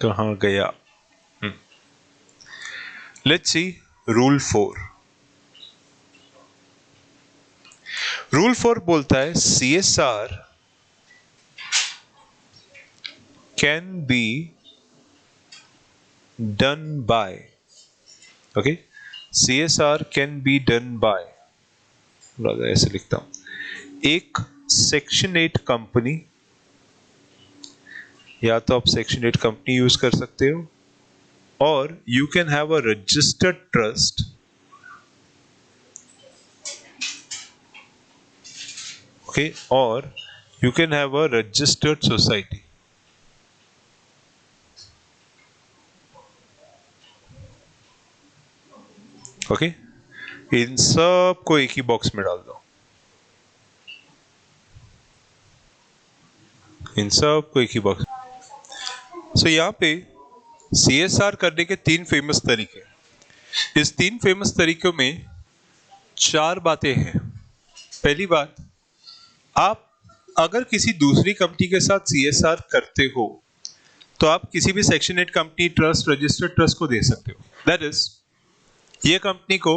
कहाँ गया? Let's see rule 4. Rule 4 बोलता है CSR can be done by. Okay, CSR can be done by, ऐसे लिखता हूं, एक सेक्शन 8 कंपनी, या तो आप सेक्शन 8 कंपनी यूज कर सकते हो, और you can have a registered trust, okay, और you can have a registered society. Okay, इन सब को एक ही बॉक्स में डाल दो, इन सब को एक ही बॉक्स. सो यहाँ पे CSR करने के 3 फेमस तरीके. इस 3 फेमस तरीकों में 4 बातें हैं. पहली बात, आप अगर किसी दूसरी कंपनी के साथ CSR करते हो तो आप किसी भी section 8 company, trust, registered trust को दे सकते हो. दैट इज, ये कंपनी को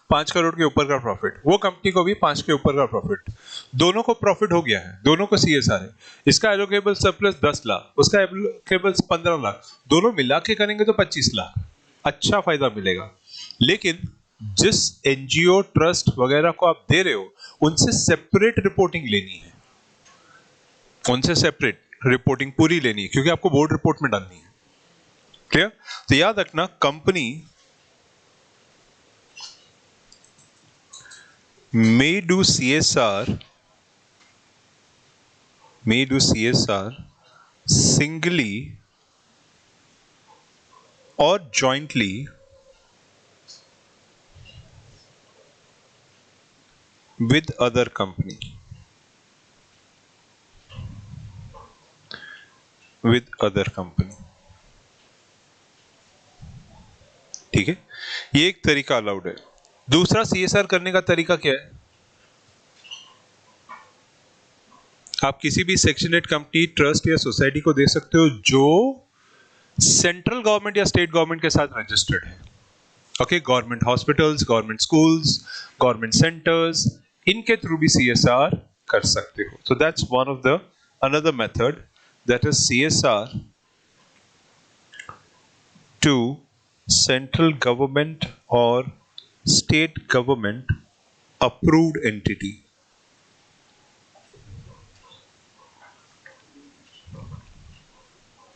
5 करोड़ के ऊपर का प्रॉफिट, वो कंपनी को भी 5 के ऊपर का प्रॉफिट, दोनों को प्रॉफिट हो गया है, दोनों को CSR है. इसका एलोकेबल सरप्लस 10 लाख, उसका एलोकेबल 15 लाख, दोनों मिला के करेंगे तो 25 लाख. अच्छा फायदा मिलेगा. लेकिन जिस NGO, ट्रस्ट वगैरह को आप दे रहे हो, उनसे सेपरेट रिपोर्टिंग लेनी है, उनसे सेपरेट रिपोर्टिंग पूरी लेनी है, क्योंकि आपको बोर्ड रिपोर्ट में डालनी है. क्लियर? तो याद रखना, company may do CSR singly or jointly with other company. ठीक है, ये एक तरीका अलाउड है. दूसरा CSR करने का तरीका क्या है? आप किसी भी सेक्शन 8 कंपनी, ट्रस्ट या सोसाइटी को दे सकते हो जो सेंट्रल गवर्नमेंट या स्टेट गवर्नमेंट के साथ रजिस्टर्ड है. Okay, government hospitals, government schools, government centres, इनके थ्रू भी CSR कर सकते हो. So that's one of the another method, that is CSR to central government or state government approved entity.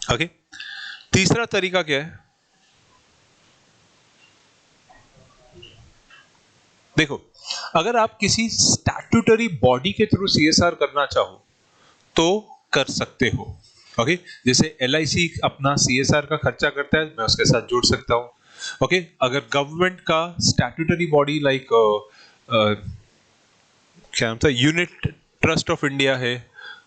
Okay, तीसरा तरीका क्या है? देखो, अगर आप किसी स्टैट्यूटरी बॉडी के थ्रू CSR करना चाहो तो कर सकते हो. ओके, जैसे LIC अपना CSR का खर्चा करता है, मैं उसके साथ जोड़ सकता हूं. ओके, अगर गवर्नमेंट का स्टैट्यूटरी बॉडी लाइक क्या नाम था, यूनिट ट्रस्ट ऑफ इंडिया है,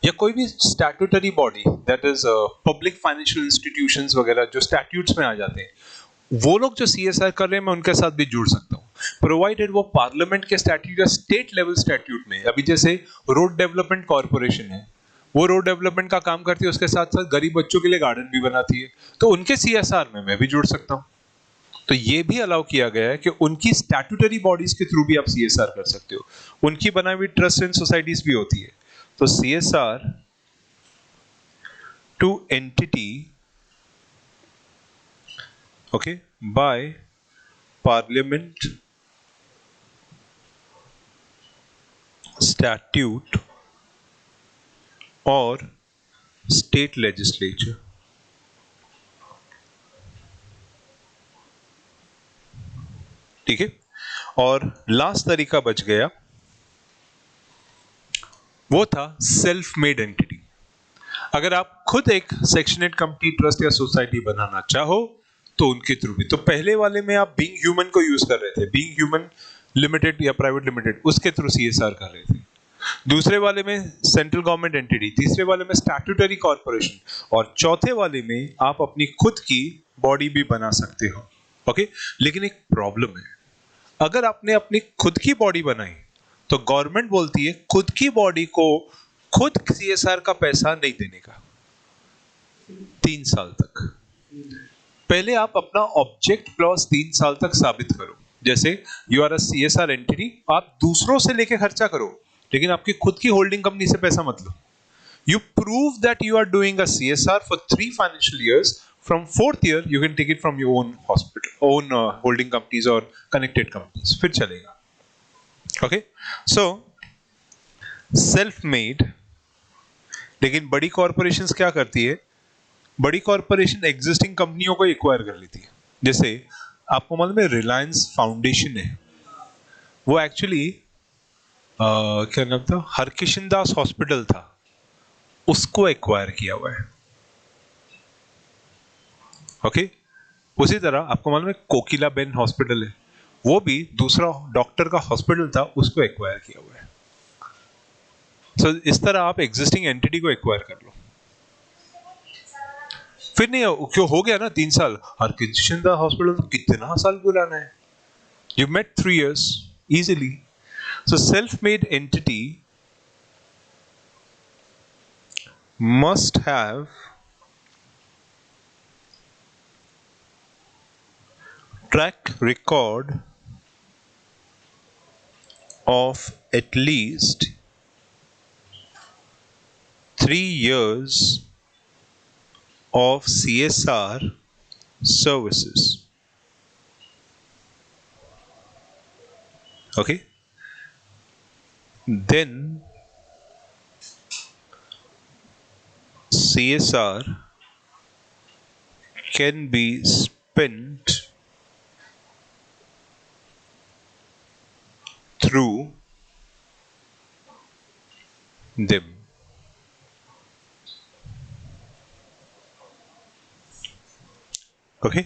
या कोई भी statutory body, that is public financial institutions वगैरह जो स्टैट्यूट्स में आ जाते हैं, वो लोग जो CSR कर रहे हैं, मैं उनके साथ भी जुड़ सकता हूँ, प्रोवाइडेड वो पार्लियामेंट के स्टैट्यूट या स्टेट लेवल स्टैट्यूट में. अभी जैसे रोड डेवलपमेंट कॉर्पोरेशन है, वो रोड डेवलपमेंट का काम करती है, उसके साथ साथ गरीब बच्चों के लिए गार्डन भी बनाती है, तो उनके CSR में मैं भी जुड़ सकता हूँ. तो ये भी अलाउ किया गया है कि उनकी स्टैट्यूटरी बॉडीज के थ्रू भी आप CSR कर सकते हो. उनकी बनाई हुई ट्रस्ट एंड सोसाइटीज भी होती है. तो CSR to entity, okay, by parliament, statute और state legislature. ठीक है, और लास्ट तरीका बच गया, वो था सेल्फ मेड एंटिटी. अगर आप खुद एक सेक्शन 8 कंपनी, ट्रस्ट या सोसाइटी बनाना चाहो तो उनके थ्रू भी. तो पहले वाले में आप बीइंग ह्यूमन को यूज कर रहे थे, बीइंग ह्यूमन लिमिटेड या प्राइवेट लिमिटेड, उसके थ्रू CSR कर रहे थे. दूसरे वाले में सेंट्रल गवर्नमेंट एंटिटी, तीसरे वाले में स्टैट्यूटरी कॉर्पोरेशन, और चौथे वाले में आप अपनी खुद की बॉडी भी बना सकते हो. ओके, लेकिन एक प्रॉब्लम है, अगर आपने अपनी खुद की बॉडी बनाई तो गवर्नमेंट बोलती है खुद की बॉडी को खुद CSR का पैसा नहीं देने का 3 साल तक. पहले आप अपना ऑब्जेक्ट क्लॉज 3 साल तक साबित करो। जैसे you are a CSR entity, आप दूसरों से लेके खर्चा करो लेकिन आपकी खुद की होल्डिंग कंपनी से पैसा मत लो। You prove that you are doing a CSR for 3 financial years. From 4th year, you can take it from your own hospital, own holding companies or connected companies. फिर चलेगा। Okay? So, self-made, लेकिन बड़ी corporations क्या करती है? बड़ी corporation existing कंपनियों को एक्वायर कर लेती है। जैसे आपको मालूम है रिलायंस फाउंडेशन है, वो एक्चुअली क्या नाम था, हरकिशन दास हॉस्पिटल था, उसको एक्वायर किया हुआ है। ओके, उसी तरह आपको मालूम है कोकिला बेन हॉस्पिटल है, वो भी दूसरा डॉक्टर का हॉस्पिटल था, उसको एक्वायर किया हुआ है। सो इस तरह आप एग्जिस्टिंग एंटिटी को एक्वायर कर लो। फिर नहीं क्यों हो गया ना 3 साल, हरकिशन दास हॉस्पिटल तो कितना साल बुलाना है? You met 3 years easily. So self-made entity must have track record of at least 3 years of CSR services. Okay, then CSR can be spent through them. Okay,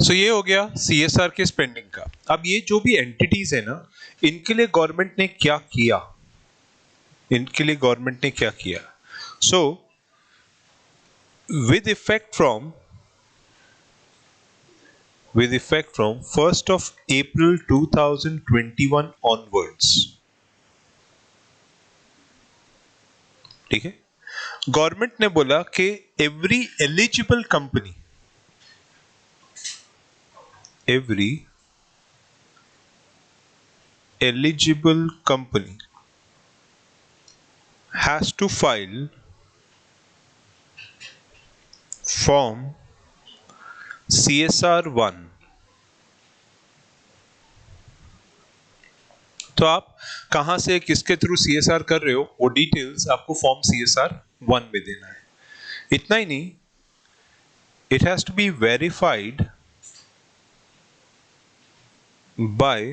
so ये हो गया सीएसआर के स्पेंडिंग का। अब ये जो भी एंटिटीज है ना, इनके लिए गवर्नमेंट ने क्या किया, इनके लिए गवर्नमेंट ने क्या किया? सो with effect from 1st of April 2021 onwards, ठीक है, गवर्नमेंट ने बोला कि every eligible company has to file form CSR 1। तो आप कहां से किसके थ्रू सीएसआर कर रहे हो, वो डिटेल्स आपको फॉर्म CSR 1 में देना है। इतना ही नहीं, it has to be verified by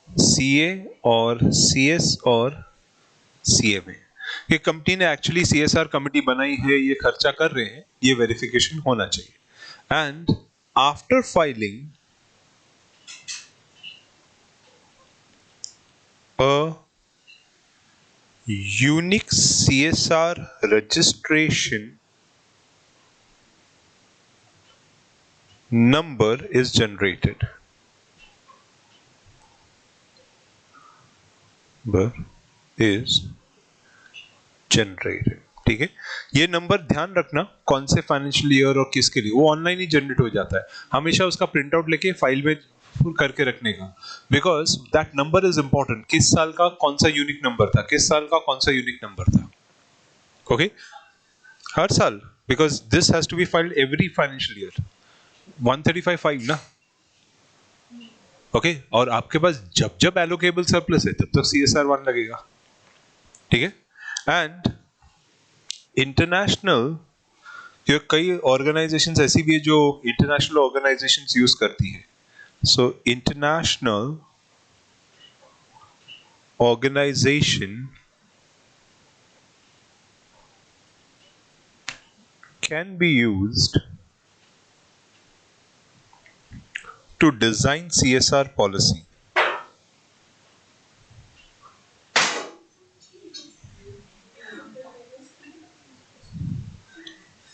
CA और सीएस और सीएमए कि कंपनी ने एक्चुअली सीएसआर कमिटी बनाई है, ये खर्चा कर रहे हैं, ये वेरिफिकेशन होना चाहिए। And after filing a unique CSR registration number is generated. ठीक है, ये नंबर ध्यान रखना कौन से फाइनेंशियल ईयर और किसके लिए, वो ऑनलाइन ही जनरेट हो जाता है, हमेशा उसका प्रिंट आउट लेके फाइल में करके रखने का, because that number is important. किस साल का कौन सा यूनिक नंबर था, किस साल का कौन सा यूनिक नंबर था। ओके, हर साल, because this has to be filed every financial year. 135 ना, ओके, और आपके पास जब जब एलोकेबल सरप्लस है तब तक CSR 1 लगेगा, ठीक है। एंड इंटरनेशनल, कई ऑर्गेनाइजेशंस ऐसी भी है जो इंटरनेशनल ऑर्गेनाइजेशंस यूज करती है। So international organization can be used to design CSR policy.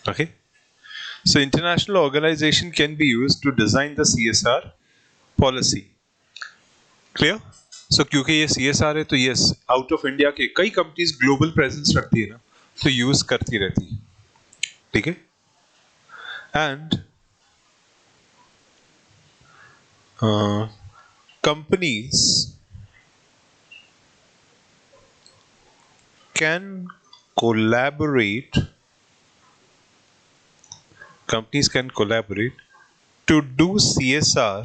Okay, so international organization can be used to design the CSR policy. Clear? So क्योंकि ये CSR है तो यस, आउट ऑफ इंडिया के कई companies global presence रखती है ना, तो यूज करती रहती है, ठीक है। and companies can collaborate to do CSR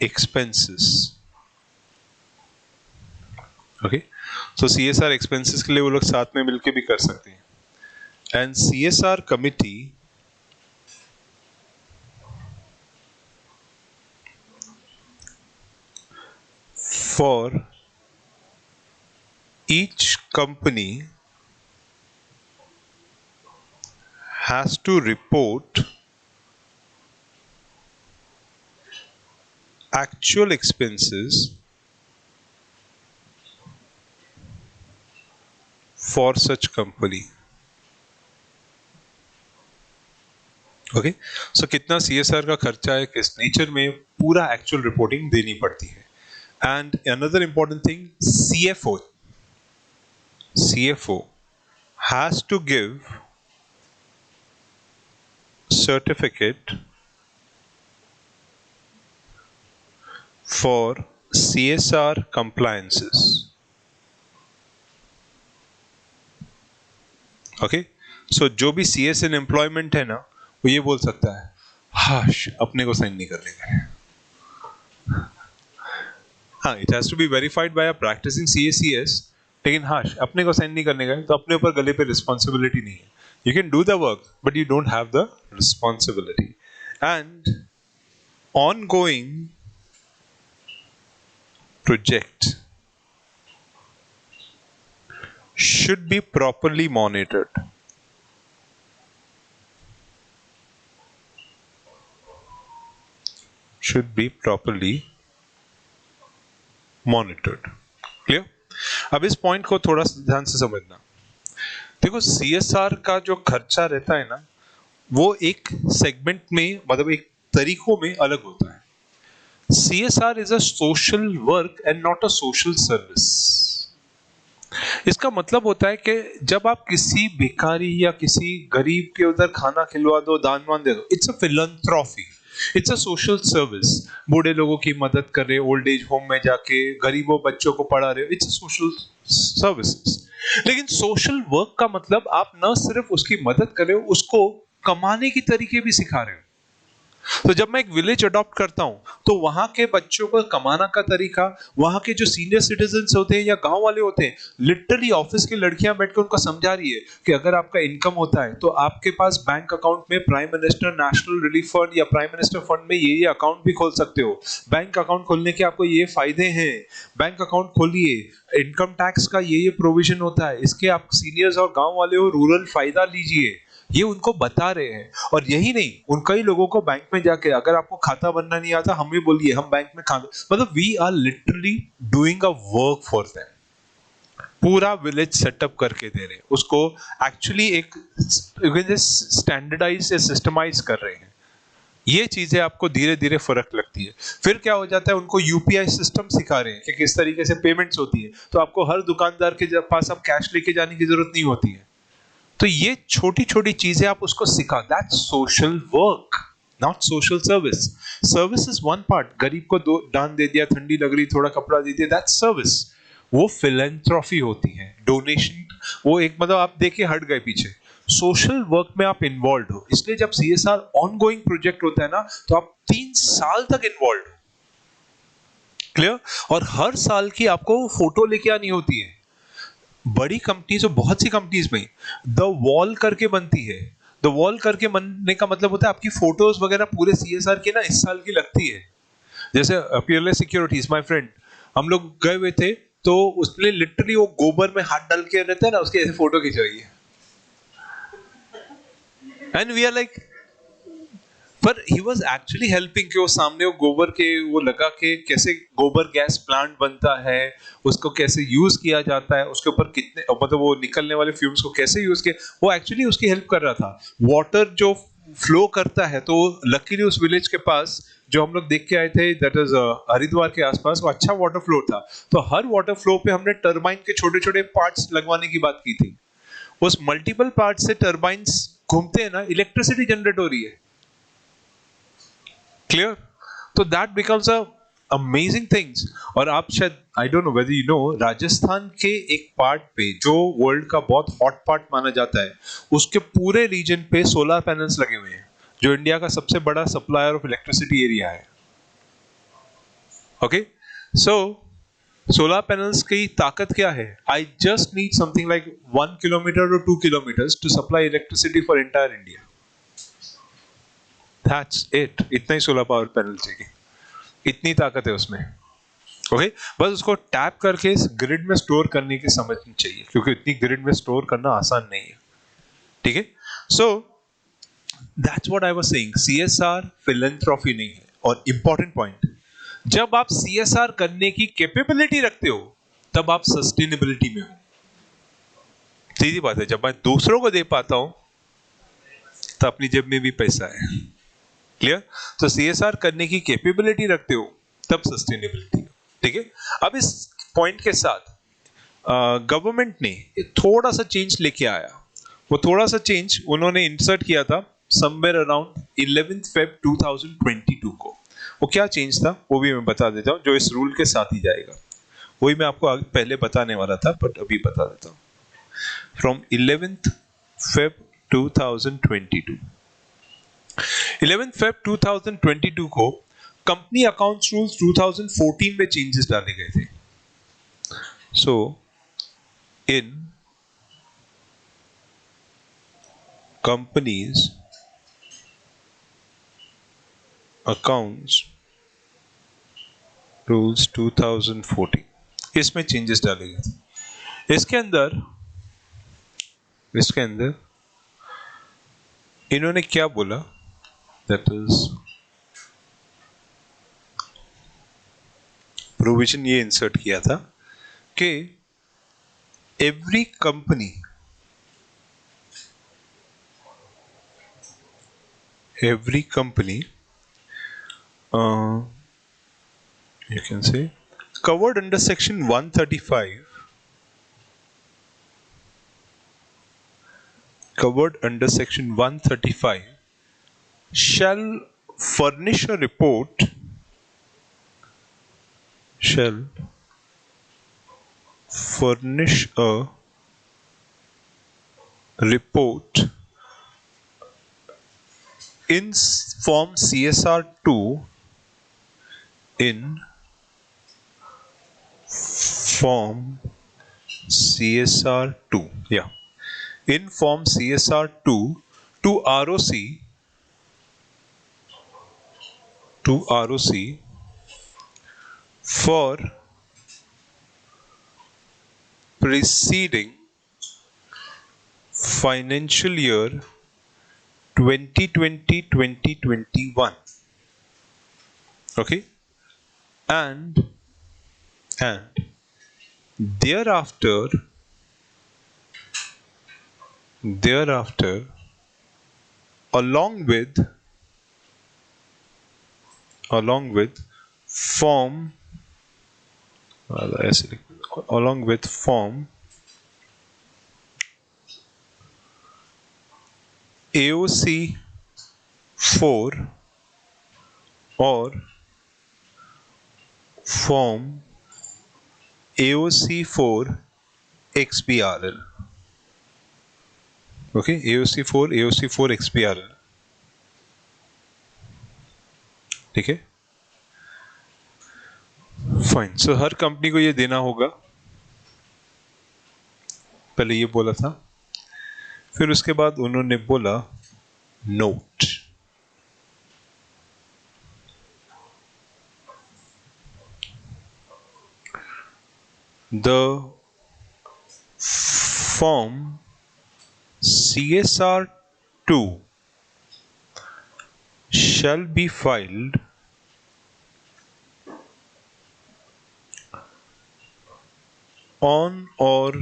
expenses. Okay, so CSR expenses के लिए वो लोग साथ में मिलके भी कर सकते हैं. And CSR committee for each company has to report actual expenses for such company. Okay, so कितना CSR का खर्चा है, किस नेचर में, पूरा एक्चुअल रिपोर्टिंग देनी पड़ती है. And another important thing, CFO has to give certificate for CSR compliances. Okay, so जो भी CS इन एम्प्लॉयमेंट है ना, वो ये बोल सकता है, हाश अपने को साइन नहीं करने का. हाँ, it has to be verified by a practising CACS, लेकिन हाश अपने को साइन नहीं करने का है, तो अपने ऊपर गले पे रिस्पॉन्सिबिलिटी नहीं है. You can do the work, but you don't have the responsibility. And ongoing project should be properly monitored. Should be properly monitored. Clear? अब इस पॉइंट को थोड़ा ध्यान से समझना. देखो, CSR का जो खर्चा रहता है ना, वो एक सेगमेंट में, मतलब एक तरीकों में अलग होता है. CSR is a social work and not a social service. इसका मतलब होता है कि जब आप किसी भिखारी या किसी गरीब के उधर खाना खिलवा दो, दान वान दे दो, it's a philanthropy, it's a social service. बूढ़े लोगों की मदद कर रहे, ओल्ड एज होम में जाके गरीबों बच्चों को पढ़ा रहे, इट्स अ सोशल सर्विस. लेकिन सोशल वर्क का मतलब आप न सिर्फ उसकी मदद कर रहे हो, उसको कमाने की तरीके भी सिखा रहे हो. तो जब मैं एक विलेज अडॉप्ट करता हूं, तो वहां के बच्चों को कमाना का तरीका, वहां के जो सीनियर सिटीजन्स होते हैं या गांव वाले होते हैं, लिटरली ऑफिस की लड़कियां बैठकर उनको समझा रही है कि अगर आपका इनकम होता है तो आपके पास बैंक अकाउंट में prime minister national relief fund या प्राइम मिनिस्टर फंड में ये अकाउंट भी खोल सकते हो. बैंक अकाउंट खोलने के आपको ये फायदे हैं, बैंक अकाउंट खोलिए, इनकम टैक्स का ये प्रोविजन होता है, इसके आप सीनियर्स और गांव वाले हो, रूरल फायदा लीजिए. ये उनको बता रहे हैं. और यही नहीं, उन कई लोगों को बैंक में जाके, अगर आपको खाता बनना नहीं आता, हमें बोलिए, हम बैंक में खाता, मतलब we are literally doing a work for them. पूरा विलेज सेटअप करके दे रहे हैं उसको, एक्चुअली एक स्टैंडर्डाइज या सिस्टमाइज कर रहे हैं. ये चीजें आपको धीरे धीरे फर्क लगती है. फिर क्या हो जाता है, उनको UPI सिस्टम सिखा रहे हैं कि किस तरीके से पेमेंट्स होती है, तो आपको हर दुकानदार के पास अब कैश लेके जाने की जरूरत नहीं होती है. तो ये छोटी छोटी चीजें आप उसको सिखा, that's social work, not social service. Service is one part. गरीब को दो दान दे दिया, ठंडी लग रही, थोड़ा कपड़ा दे दिया, दैट्स सर्विस. वो फिलैंथ्रोपी होती है, डोनेशन. वो एक, मतलब आप देखिए हट गए पीछे. सोशल वर्क में आप इन्वॉल्व हो, इसलिए जब CSR ऑनगोइंग प्रोजेक्ट होता है ना, तो आप 3 साल तक इन्वॉल्व हो. क्लियर? और हर साल की आपको फोटो लेके आनी होती है. बड़ी कंपनीज और बहुत सी कंपनीज में द वॉल करके बनती है. द वॉल करके बनने का मतलब होता है आपकी फोटोज वगैरह पूरे CSR की ना इस साल की लगती है. जैसे पीएलएस सिक्योरिटीज, माय फ्रेंड, हम लोग गए हुए थे, तो उसने लिटरली वो गोबर में हाथ डाल के रहता है ना, उसकी ऐसे फोटो खिंचवाई है. एंड वी आर लाइक, पर ही वॉज एक्चुअली हेल्पिंग, कि वो सामने वो गोबर के वो लगा के कैसे गोबर गैस प्लांट बनता है, उसको कैसे यूज किया जाता है, उसके ऊपर कितने, मतलब वो निकलने वाले फ्यूम्स को कैसे यूज किया, वो एक्चुअली उसकी हेल्प कर रहा था. वाटर जो फ्लो करता है, तो लकीली उस विलेज के पास जो हम लोग देख के आए थे, दैट इज हरिद्वार के आसपास, वो अच्छा वाटर फ्लो था. तो हर वाटर फ्लो पे हमने टरबाइन के छोटे छोटे पार्ट्स लगवाने की बात की थी. उस मल्टीपल पार्ट से टरबाइंस घूमते हैं ना, इलेक्ट्रिसिटी जनरेट हो रही है। क्लियर? तो that becomes a amazing things. और आप शायद, I don't know whether you know, Rajasthan के एक पार्ट पे जो वर्ल्ड का बहुत हॉट पार्ट माना जाता है, उसके पूरे रीजन पे सोलर पैनल्स लगे हुए हैं, जो इंडिया का सबसे बड़ा सप्लायर ऑफ इलेक्ट्रिसिटी एरिया है। ओके, सो सोलर पैनल्स की ताकत क्या है? I just need something like 1 kilometre और 2 kilometres to supply electricity for entire India. That's it. इतना ही सोलर पावर पैनल चाहिए, इतनी ताकत है उसमें। ओके, बस उसको टैप करके इस ग्रिड में स्टोर करने की समझनी चाहिए, क्योंकि इतनी ग्रिड में स्टोर करना आसान नहीं है। ठीक है, so that's what I was saying, CSR philanthropy नहीं है। और इंपॉर्टेंट पॉइंट, जब आप सीएसआर करने की कैपेबिलिटी रखते हो, तब आप सस्टेनेबिलिटी में हो। सीधी बात है, जब मैं दूसरों को दे पाता हूं, तो अपनी जेब में भी पैसा है। क्लियर? तो सीएसआर करने की कैपेबिलिटी रखते हो, तब सस्टेनेबिलिटी। ठीक है, अब इस पॉइंट के साथ गवर्नमेंट ने थोड़ा सा चेंज लेके आया। वो थोड़ा सा चेंज उन्होंने इंसर्ट किया था समवेयर अराउंड 11 फेब 2022 को। वो क्या चेंज था वो भी मैं बता देता हूँ, जो इस रूल के साथ ही जाएगा। वही मैं आपको पहले बताने वाला था, बट अभी बता देता हूँ। फ्रॉम 11th फेब 2022, 11 फेब 2022 को कंपनी अकाउंट्स रूल्स 2014 में चेंजेस डाले गए थे। सो इन कंपनीज अकाउंट्स रूल्स 2014, इसमें चेंजेस डाले गए थे। इसके अंदर इन्होंने क्या बोला, दैट इज प्रोविजन ये इंसर्ट किया था कि every company you can say covered under section 135 shall furnish a report in form CSR2 in form CSR2 to ROC for preceding financial year 2020-2021. Okay, and thereafter along with form AOC 4 or form AOC 4 XBRL. Okay, AOC 4 XBRL. ठीक है, fine. सो हर company को ये देना होगा, पहले ये बोला था, फिर उसके बाद उन्होंने बोला note, the form CSR2 shall be filed on or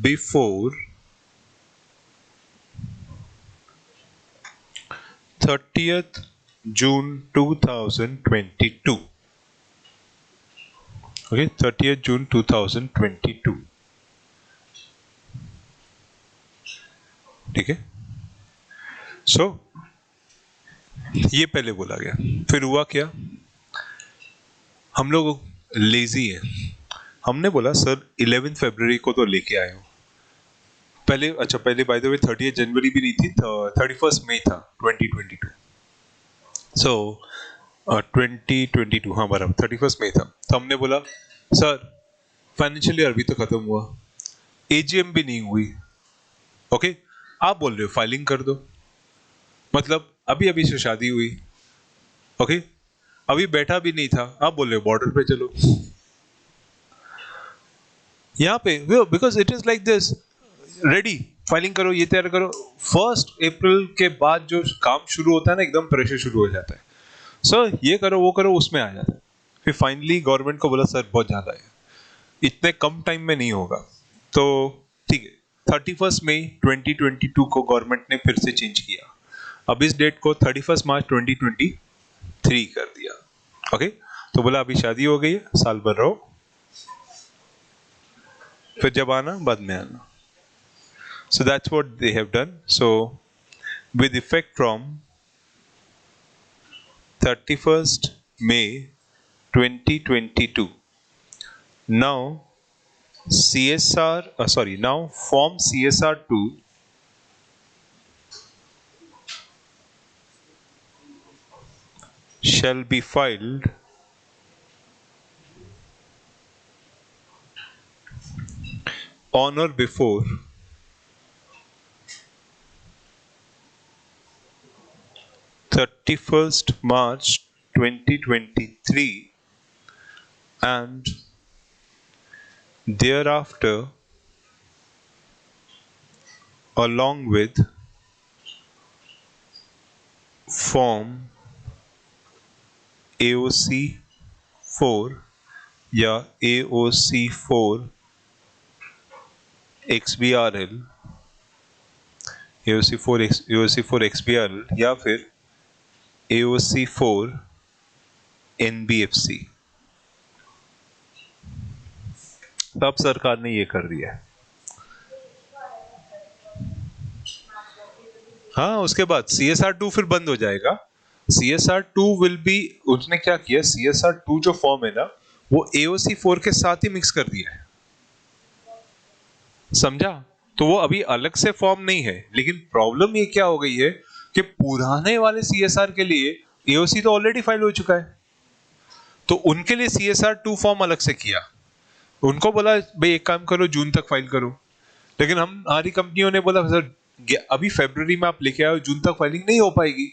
before 30th June 2022. Okay, 30th June 2022. ठीक है, सो ये पहले बोला गया। फिर हुआ क्या, हम लोग लेजी हैं, हमने बोला सर 11 फरवरी को तो लेके आए हो पहले। अच्छा पहले बाय द वे 30 जनवरी भी नहीं थी, 31 मई था 2022। सो 2022, हाँ बराबर 31 मई था। तो हमने बोला सर फाइनेंशियल ईयर अभी तो खत्म हुआ, एजीएम भी नहीं हुई, ओके आप बोल रहे हो फाइलिंग कर दो, मतलब अभी अभी से शादी हुई, ओके अभी बैठा भी नहीं था, आप बोल रहे हो बॉर्डर पे चलो। यहाँ पे because it is like this, ready filing करो, ये तैयार करो। 1 अप्रैल के बाद जो काम शुरू होता है ना, एकदम प्रेशर शुरू हो जाता है, सर ये करो वो करो, उसमें आ जाता है। फिर फाइनली गवर्नमेंट को बोला सर बहुत ज्यादा है, इतने कम टाइम में नहीं होगा, तो ठीक है 31 मई 2022 को गवर्नमेंट ने फिर से चेंज किया। अब इस डेट को 31 मार्च 2023 कर दिया, ओके तो बोला अभी शादी हो गई है, साल भर रहो, फिर जब आना बाद में आना। So that's what they have done. So with effect from 31st May 2022, now now form CSR2 shall be filed on or before 31st March 2023 and thereafter along with form AOC 4 या AOC 4 XBRL, AOC 4 XBRL या फिर AOC 4 NBFC। तब सरकार ने ये कर दिया है। हाँ उसके बाद CSR2 फिर बंद हो जाएगा। CSR2 विल बी, उसने क्या किया, CSR2 जो फॉर्म है ना वो AOC 4 के साथ ही मिक्स कर दिया है, समझा? तो वो अभी अलग से फॉर्म नहीं है, लेकिन प्रॉब्लम ये क्या हो गई है कि पुराने वाले CSR के लिए AOC तो ऑलरेडी फाइल हो चुका है, तो उनके लिए CSR2 फॉर्म अलग से किया। उनको बोला भाई एक काम करो जून तक फाइल करो, लेकिन हमारी कंपनियों ने बोला सर अभी फरवरी में आप लेके आओ, जून तक फाइलिंग नहीं हो पाएगी,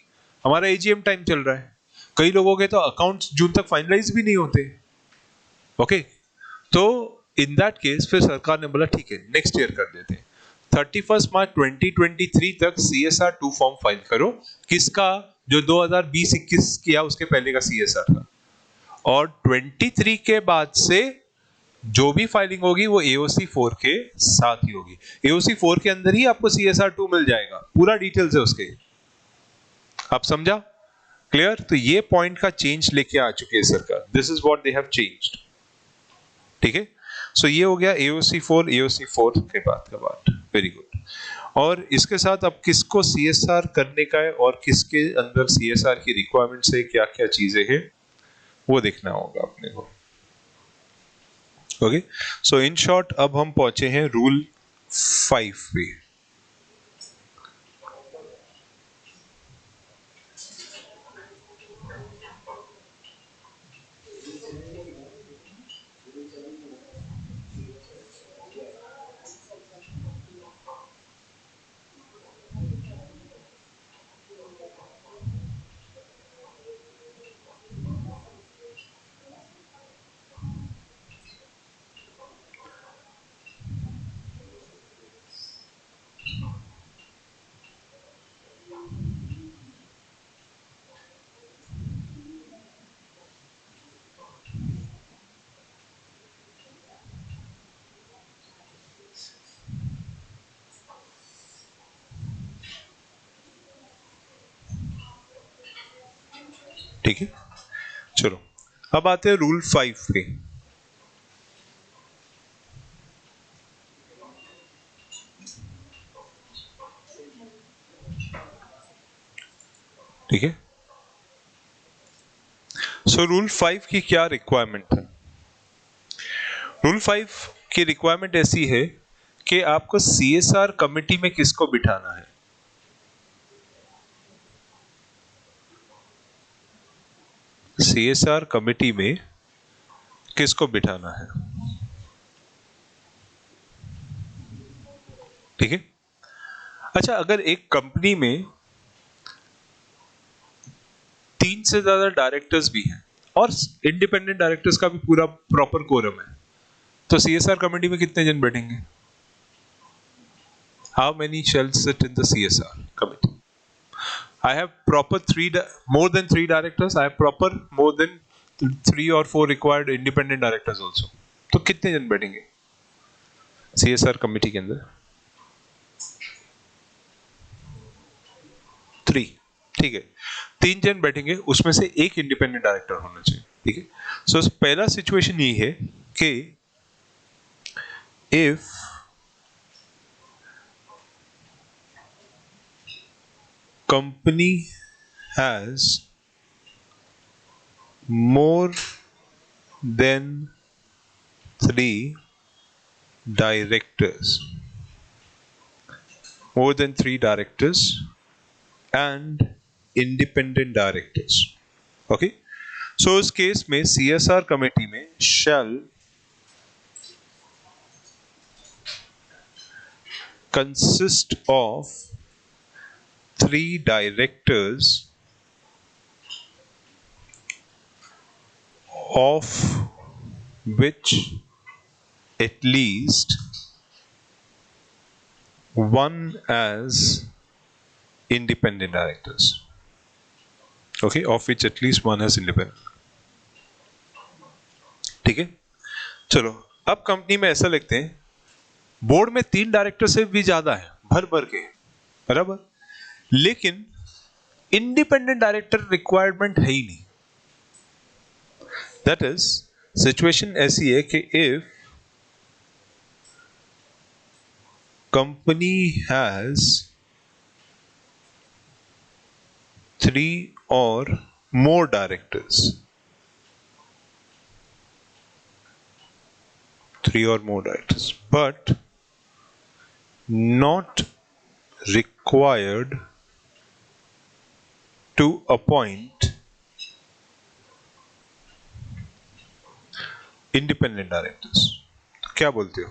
हमारा एजीएम टाइम चल रहा है, कई लोगों के तो अकाउंट्स जून तक फाइनलाइज भी नहीं होते, ओके तो इन दैट केस फिर सरकार ने बोला ठीक है नेक्स्ट ईयर कर देते हैं, 31 मार्च 2023 तक CSR2 फॉर्म फाइल करो। किसका? जो 2020-21 किया उसके पहले का CSR था, और 23 के बाद से जो भी फाइलिंग होगी वो AOC 4 के साथ ही होगी। AOC 4 के अंदर ही आपको CSR2 मिल जाएगा, पूरा डिटेल्स है उसके, आप समझा? क्लियर? तो ये पॉइंट का चेंज लेके आ चुके हैं सरकार, this is what they have changed, ठीक है? सो ये हो गया AOC 4 के बाद का बात, वेरी गुड। और इसके साथ अब किसको CSR करने का है और किसके अंदर CSR की रिक्वायरमेंट्स है, क्या क्या चीजें हैं वो देखना होगा अपने को, ओके। सो इन शॉर्ट अब हम पहुंचे हैं रूल 5 पे। ठीक है, चलो अब आते हैं रूल 5 पे। ठीक है। सो रूल 5 की क्या रिक्वायरमेंट है? रूल 5 की रिक्वायरमेंट ऐसी है कि आपको CSR कमेटी में किसको बिठाना है। CSR कमेटी में किसको बिठाना है, ठीक है। अच्छा, अगर एक कंपनी में 3 से ज्यादा डायरेक्टर्स भी हैं और इंडिपेंडेंट डायरेक्टर्स का भी पूरा प्रॉपर कोरम है, तो CSR कमेटी में कितने जन बैठेंगे? How many shall sit in the CSR committee? I have proper more than 3 directors. I have proper more than 3 or 4 required independent directors also. तो कितने जन बैठेंगे CSR कमेटी के अंदर? 3, ठीक है। 3 जन बैठेंगे, उसमें से एक इंडिपेंडेंट डायरेक्टर होना चाहिए, ठीक है। सो पहला सिचुएशन ये है कि if company has more than 3 directors, and independent directors, okay, so इस केस में CSR कमेटी में shall consist of 3 directors of which at least one as independent directors, okay, of which at least one as independent, ठीक है। चलो अब company में ऐसा लिखते हैं, बोर्ड में 3 डायरेक्टर से भी ज्यादा है, भर भर के, बराबर, लेकिन इंडिपेंडेंट डायरेक्टर रिक्वायरमेंट है ही नहीं। दैट इज सिचुएशन ऐसी है कि if company has 3 or more directors, 3 or more directors, but not required to appoint independent directors, तो क्या बोलते हो?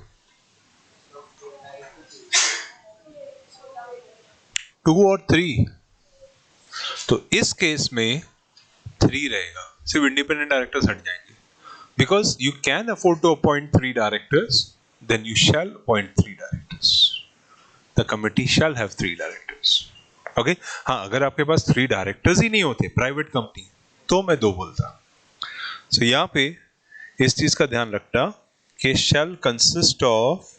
2 और 3, तो इस केस में 3 रहेगा, सिर्फ इंडिपेंडेंट डायरेक्टर्स हट जाएंगे, because you can afford to appoint 3 directors, then you shall appoint 3 directors, the committee shall have 3 directors, okay. हाँ, अगर आपके पास 3 डायरेक्टर्स ही नहीं होते, प्राइवेट कंपनी, तो मैं 2 बोलता। सो यहां पे इस चीज का ध्यान रखना कि शैल consist of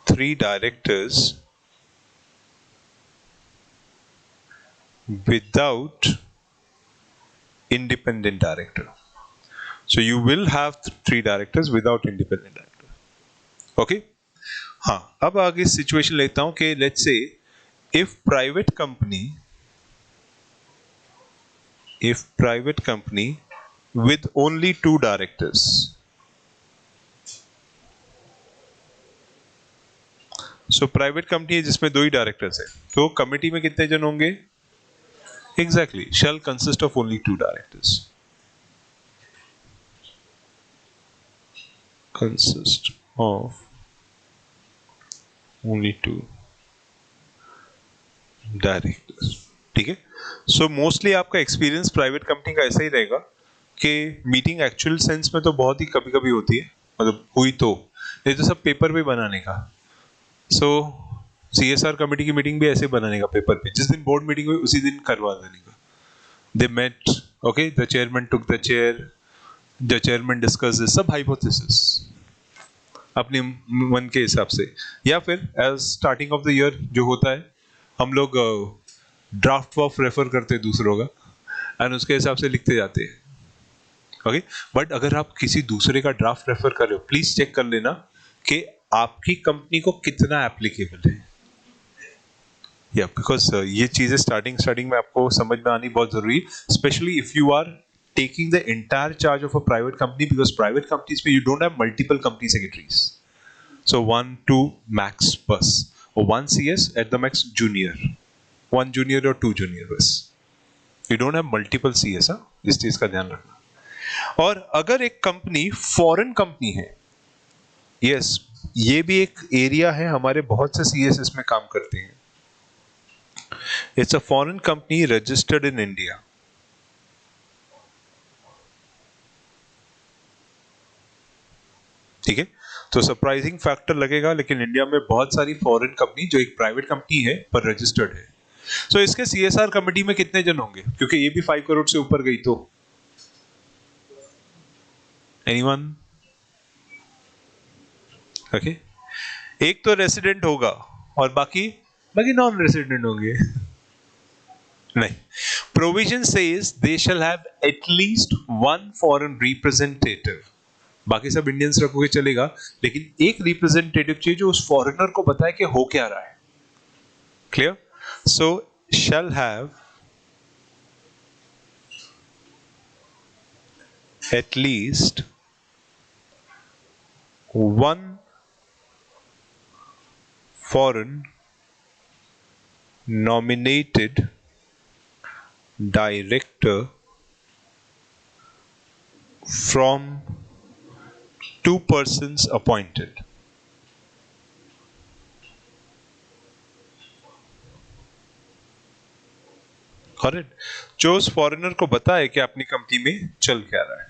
3 directors without independent director. So you will have 3 directors without independent director. Okay? हाँ, अब आगे सिचुएशन लेता हूं कि let's say if private company with only 2 directors, so private company है जिसमें 2 ही डायरेक्टर्स है, तो कमेटी में कितने जन होंगे? Exactly, shell consist of only 2 directors, consist of only 2 directors, ठीक है। सो मोस्टली आपका एक्सपीरियंस प्राइवेट कंपनी का ऐसा ही रहेगा कि मीटिंग एक्चुअल सेंस में तो बहुत ही कभी कभी होती है, मतलब हुई तो, ये तो सब पेपर पे बनाने का। सो CSR कमेटी की मीटिंग भी ऐसे बनाने का पेपर पे, जिस दिन बोर्ड मीटिंग हुई उसी दिन करवा देने का। They met, okay, the chairman took the chair, the chairman discuss this, सब हाइपोथेसिस अपने मन के हिसाब से, या फिर as starting of the year जो होता है, हम लोग ड्राफ्ट ऑफ रेफर करते हैं दूसरों का एंड उसके हिसाब से लिखते जाते हैं, ओके। बट अगर आप किसी दूसरे का ड्राफ्ट रेफर कर रहे हो, प्लीज चेक कर लेना कि आपकी कंपनी को कितना एप्लीकेबल है, या बिकॉज ये चीजें स्टार्टिंग में आपको समझ में आनी बहुत जरूरी है, specially if you are taking the entire charge of a private company, because private companies में you don't have multiple company secretaries, so 1 2 max bus, or 1 CS at the max junior, 1 junior or 2 junior बस, you don't have multiple CS, हाँ, इस चीज का ध्यान रखना। और अगर एक कंपनी फॉरेन कंपनी है, यस ये भी एक एरिया है, हमारे बहुत से CS इसमें काम करते हैं, it's a foreign company registered in India, ठीक है। तो सरप्राइजिंग फैक्टर लगेगा, लेकिन इंडिया में बहुत सारी फॉरेन कंपनी जो एक प्राइवेट कंपनी है पर रजिस्टर्ड है। सो इसके CSR कमेटी में कितने जन होंगे, क्योंकि ये भी 5 करोड़ से ऊपर गई तो एनीवन? ओके, एक तो रेसिडेंट होगा और बाकी नॉन रेसिडेंट होंगे। नहीं, provision says they shall have at least 1 foreign representative, बाकी सब इंडियंस रखोगे चलेगा, लेकिन एक रिप्रेजेंटेटिव चाहिए जो उस फॉरेनर को बताए कि हो क्या रहा है। Clear? So shall have at least 1 foreign nominated director from 2 persons appointed. Correct? जो उस फॉरेनर को बताए कि अपनी कंपनी में चल क्या रहा है।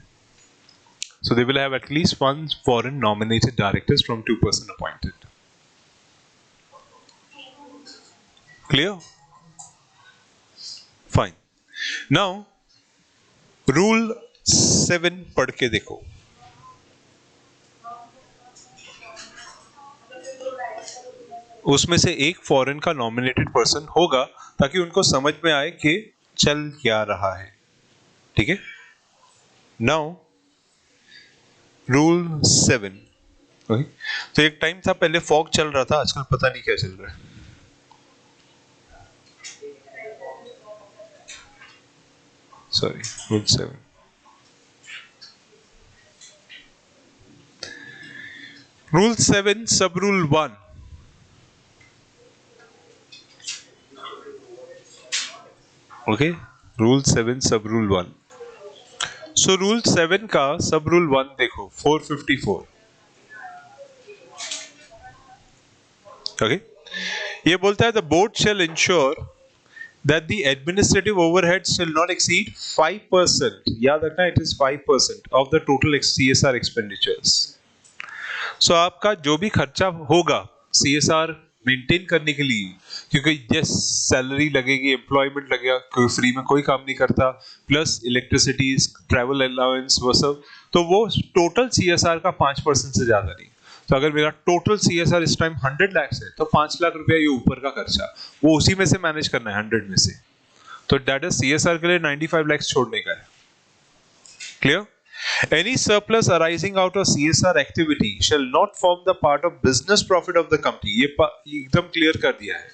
So they will have at least 1 foreign nominated directors from 2 persons appointed. Clear? Fine. Now rule 7 पढ़ के देखो। उसमें से एक फॉरेन का नॉमिनेटेड पर्सन होगा ताकि उनको समझ में आए कि चल क्या रहा है, ठीक है। Now rule 7, okay. तो एक टाइम था पहले फॉग चल रहा था, आजकल पता नहीं क्या चल रहा है। सॉरी, रूल 7, रूल 7 सब रूल 1, ओके। रूल 7 सब रूल 1। सो रूल 7 का सब रूल 1 देखो, 454, ओके। ये बोलता है the board shall ensure that the administrative overhead shall not exceed 5%, याद रखना it is 5% of the total CSR expenditures. So आपका जो भी खर्चा होगा CSR मेंटेन करने के लिए, क्योंकि यस सैलरी लगेगी, एम्प्लॉयमेंट लगेगा, कोई फ्री में कोई काम नहीं करता, प्लस इलेक्ट्रिसिटी, ट्रैवल अलाउंस, वो सब, तो वो टोटल CSR का 5% से ज्यादा नहीं। तो अगर मेरा टोटल CSR इस टाइम 100 लाख है तो 5 लाख रुपया ये ऊपर का खर्चा वो उसी में से मैनेज करना है, 100 में से। तो दैट इज CSR के लिए 95 लाख छोड़ने का है। Clear? Any surplus arising out of CSR activity shall not form the part of business profit of the company. ये एकदम क्लियर कर दिया है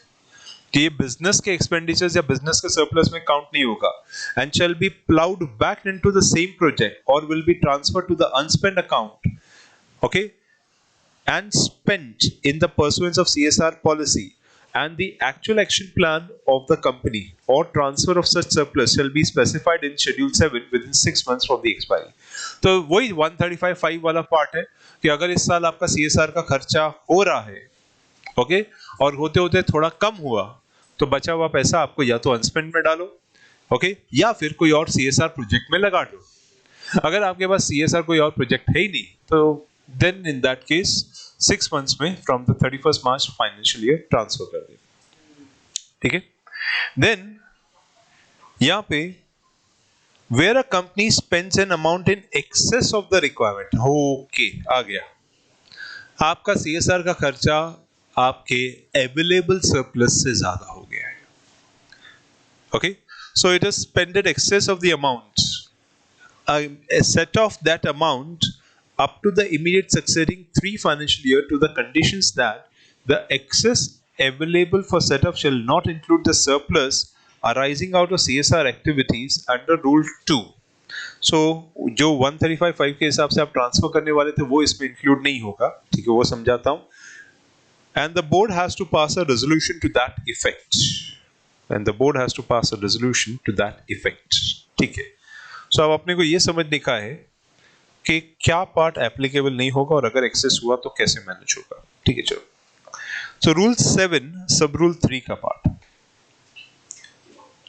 कि ये बिजनेस के एक्सपेंडिचर्स या बिजनेस के सरप्लस में काउंट नहीं होगा, and shall be plowed back into the same project or will be transferred to the unspent account, okay, and spent in the pursuance of CSR policy, and the actual action plan of the company or transfer of such surplus shall be specified in Schedule 7 within 6 months from the expiry. तो वही 135(5) वाला part है कि अगर इस साल आपका CSR का खर्चा हो रहा है, ओके, और होते होते थोड़ा कम हुआ, तो बचा हुआ पैसा आपको या तो अनस्पेंड में डालो, ओके, या फिर कोई और CSR प्रोजेक्ट में लगा दो। अगर आपके पास CSR कोई और प्रोजेक्ट है ही नहीं, तो then in that case 6 months में from the 31st March financial year transfer कर दे, ठीक है। देन यहां पे where a company spends an amount in excess of the requirement, okay, आ गया आपका CSR का खर्चा आपके अवेलेबल सरप्लस से ज्यादा हो गया है, okay. So it is spended excess of the amount, a set of that amount up to the immediate succeeding 3 financial year to the conditions that the excess available for setup shall not include the surplus arising out of CSR activities under Rule 2. So जो 135(5) के हिसाब से आप transfer करने वाले थे वो इसमें इंक्लूड नहीं होगा, ठीक है, वो समझाता हूं. And the board has to pass a resolution to that effect. And the board has to pass a resolution to that effect. ठीक है. So अब अपने को ये समझने का है कि क्या पार्ट एप्लीकेबल नहीं होगा और अगर एक्सेस हुआ तो कैसे मैनेज होगा. ठीक है, चलो. So Rule 7 सब Rule 3 का पार्ट.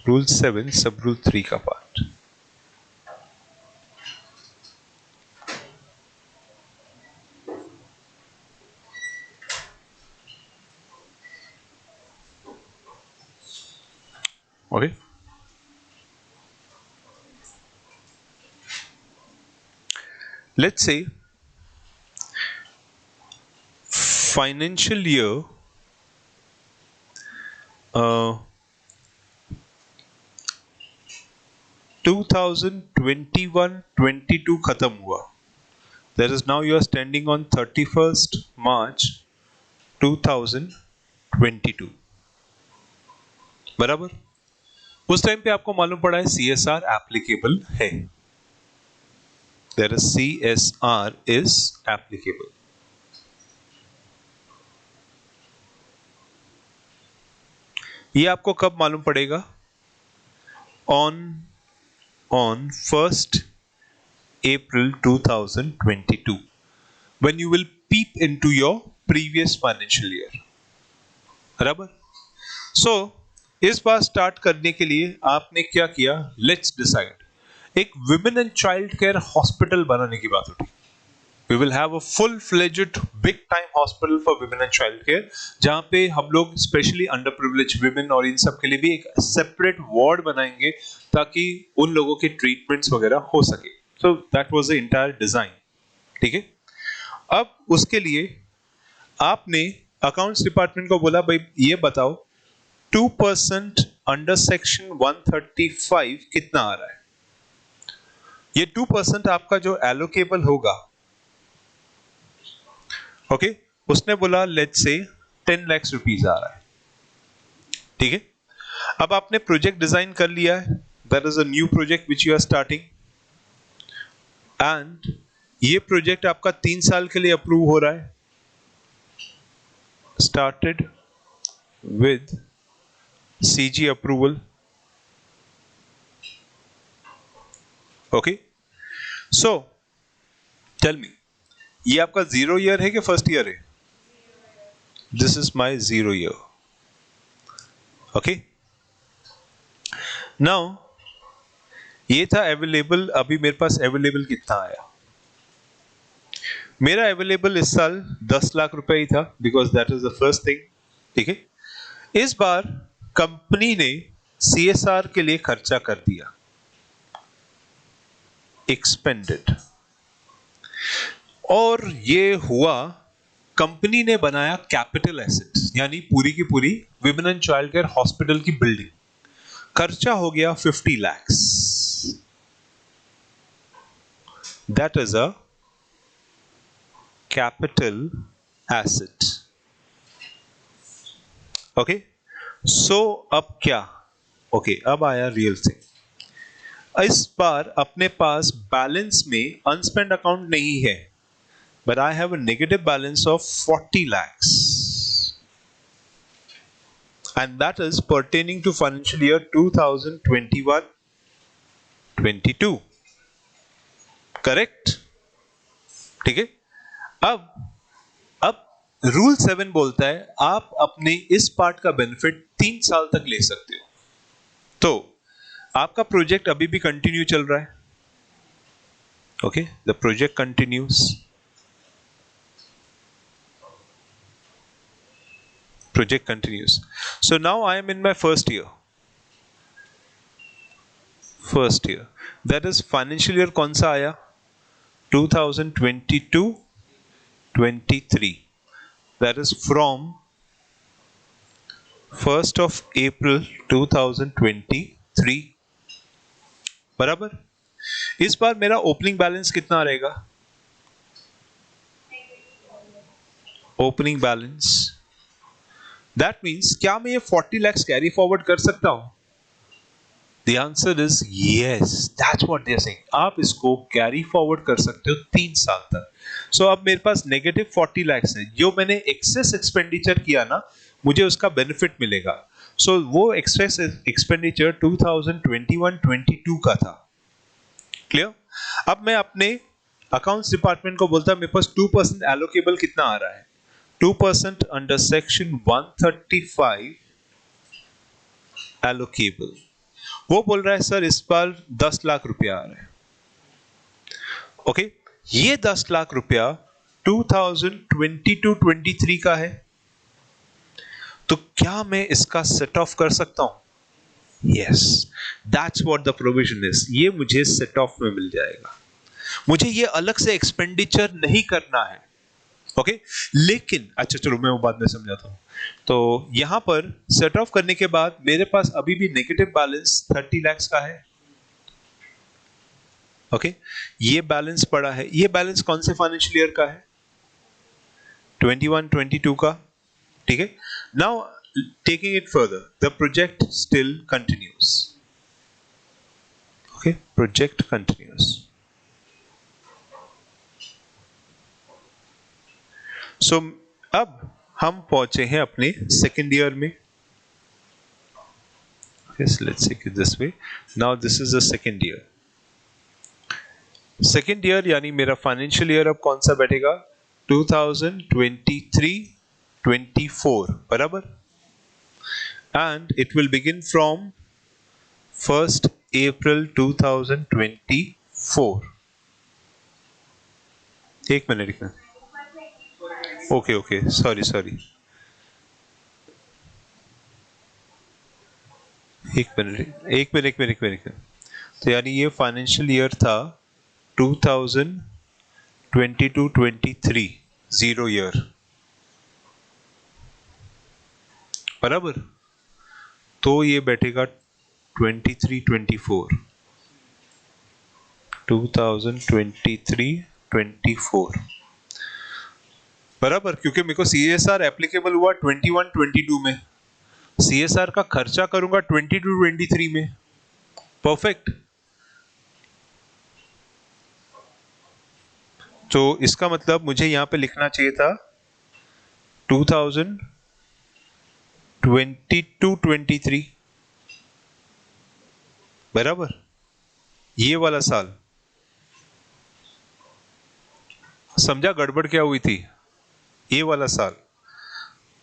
Rule 7 सब Rule 3 का part. Okay. Let's say financial year 2021-22 खत्म हुआ. That is now you are standing on 31st March 2022. बराबर. उस टाइम पे आपको मालूम पड़ा है CSR एप्लीकेबल है. There is CSR is applicable. ये आपको कब मालूम पड़ेगा? On 1st April 2022, when you will peep into your previous financial year. बराबर. So इस बार स्टार्ट करने के लिए आपने क्या किया? Let's decide. एक women and child care hospital बनाने की बात उठी. We will have a full-fledged big time hospital for women and child care, जहाँ पे हम लोग स्पेशली underprivileged women और इन सब के लिए भी एक separate ward बनाएंगे ताकि उन लोगों के treatments वगैरह हो सके. So that was the entire design. ठीक है. अब उसके लिए आपने अकाउंट्स डिपार्टमेंट को बोला भाई ये बताओ 2% अंडर सेक्शन 135 कितना आ रहा है. ये 2% आपका जो एलोकेबल होगा, ओके, उसने बोला लेट्स से 10 लाख रुपीस आ रहा है. ठीक है. अब आपने प्रोजेक्ट डिजाइन कर लिया है. That is a new project which you are starting and ये प्रोजेक्ट आपका 3 साल के लिए अप्रूव हो रहा है. Started with CG approval. Okay. So tell me, ये आपका 0 ईयर है कि फर्स्ट ईयर है? This is my 0 year. Okay. Now ये था अवेलेबल. अभी मेरे पास अवेलेबल कितना आया? मेरा अवेलेबल इस साल 10 लाख रुपए ही था, because that is the first thing. ठीक है. इस बार कंपनी ने CSR के लिए खर्चा कर दिया, एक्सपेंडेड, और ये हुआ कंपनी ने बनाया कैपिटल एसेट्स, यानी पूरी की पूरी women and child care hospital की बिल्डिंग. खर्चा हो गया 50 lakh. That is a capital asset. Okay. So अब क्या? ओके, अब आया रियल थिंग. इस बार अपने पास बैलेंस में अनस्पेंड अकाउंट नहीं है, but I have a negative balance of 40 lakhs and that is pertaining to financial year 2021-22. Correct. ठीक है. अब रूल 7 बोलता है आप अपने इस पार्ट का बेनिफिट 3 साल तक ले सकते हो. तो आपका प्रोजेक्ट अभी भी कंटिन्यू चल रहा है. Okay, the project continues. Project continues. So now I am in my first year. First year. That is financial year कौन सा आया? 2022-23. That is from 1st of April 2023. बराबर. इस बार मेरा ओपनिंग बैलेंस कितना रहेगा? ओपनिंग बैलेंस दैट मीन्स क्या मैं ये 40 lakhs कैरी फॉरवर्ड कर सकता हूं? The answer is yes. That's what they are saying. आप इसको कैरी फॉरवर्ड कर सकते हो 3 साल तक. So अब मेरे पास नेगेटिव 40 lakhs है, जो मैंने एक्सेस एक्सपेंडिचर किया ना, मुझे उसका बेनिफिट मिलेगा. So वो एक्सेस एक्सपेंडिचर 2021-22 का था. क्लियर? अब मैं अपने अकाउंट्स डिपार्टमेंट को बोलता, मेरे पास 2% एलोकेबल कितना आ रहा है? 2% अंडर सेक्शन 135 एलोकेबल. वो बोल रहा है सर इस बार 10 लाख रुपया आ रहा है. ओके, ये 10 लाख रुपया 2022-23 का है, तो क्या मैं इसका सेट ऑफ कर सकता हूं? Yes, that's what the provision is. ये मुझे सेट ऑफ में मिल जाएगा. मुझे ये अलग से एक्सपेंडिचर नहीं करना है. ओके, लेकिन अच्छा चलो मैं वो बाद में समझाता हूं. तो यहां पर सेट ऑफ करने के बाद मेरे पास अभी भी नेगेटिव बैलेंस 30 lakhs का है. ओके, ये बैलेंस पड़ा है. ये बैलेंस कौन से फाइनेंशियल ईयर का है? 21-22 का. ठीक है. Now taking it further, the project still continues. Okay, project continues. So अब हम पहुंचे हैं अपने सेकेंड ईयर में. Let's take it this way. Now this is the second year. Second year यानी मेरा फाइनेंशियल ईयर अब कौन सा बैठेगा? 2023-24, बराबर. And it will begin from 1st April 2024. एक मिनट. Okay, sorry. एक मिनट. तो यानी ये फाइनेंशियल ईयर था 2022-23, 0 ईयर, बराबर. तो ये बैठेगा 23-24, 2023-24, बराबर. क्योंकि मेरे को CSR एप्लीकेबल हुआ 21-22 में, CSR का खर्चा करूंगा 22-23 में. परफेक्ट. तो इसका मतलब मुझे यहां पे लिखना चाहिए था 2022-23, बराबर. ये वाला साल. समझा गड़बड़ क्या हुई थी? ये वाला साल.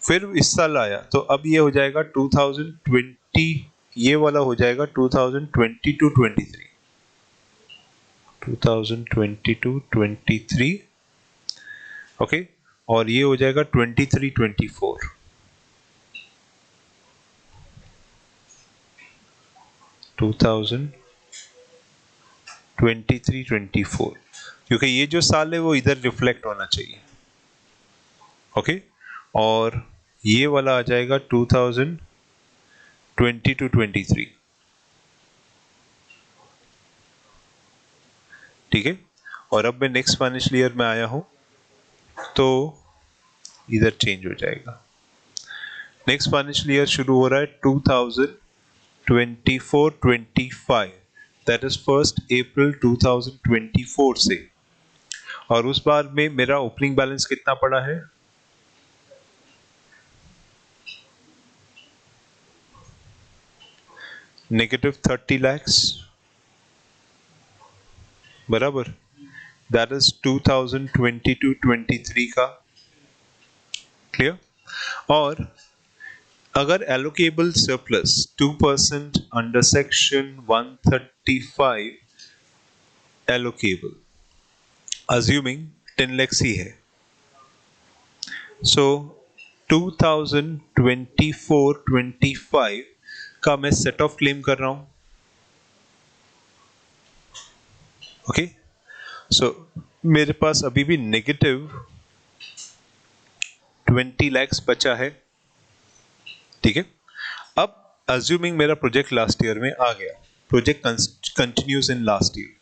फिर इस साल आया, तो अब ये हो जाएगा 2020, ये वाला हो जाएगा 2022-23, 2022-23. ओके, और ये हो जाएगा 23-24. 2023-24, क्योंकि ये जो साल है वो इधर रिफ्लेक्ट होना चाहिए. ओके, और ये वाला आ जाएगा 2022-23. ठीक है. और अब मैं नेक्स्ट फाइनेंशियल ईयर में आया हूं, तो इधर चेंज हो जाएगा. नेक्स्ट फाइनेंशियल ईयर शुरू हो रहा है 2024-25, दैट इज 1st April 2024 से. और उस बार में मेरा ओपनिंग बैलेंस कितना पड़ा है? नेगेटिव 30 lakhs, बराबर. दैट इज 2022-23 का. क्लियर. और अगर allocable surplus 2% under section 135 allocable, assuming 10 lakhs ही है, सो 2024-25 का मैं सेट ऑफ क्लेम कर रहा हूं. ओके, सो मेरे पास अभी भी नेगेटिव 20 lakhs बचा है. ठीक है. अब अज्यूमिंग मेरा प्रोजेक्ट लास्ट ईयर में आ गया, project continues in last year.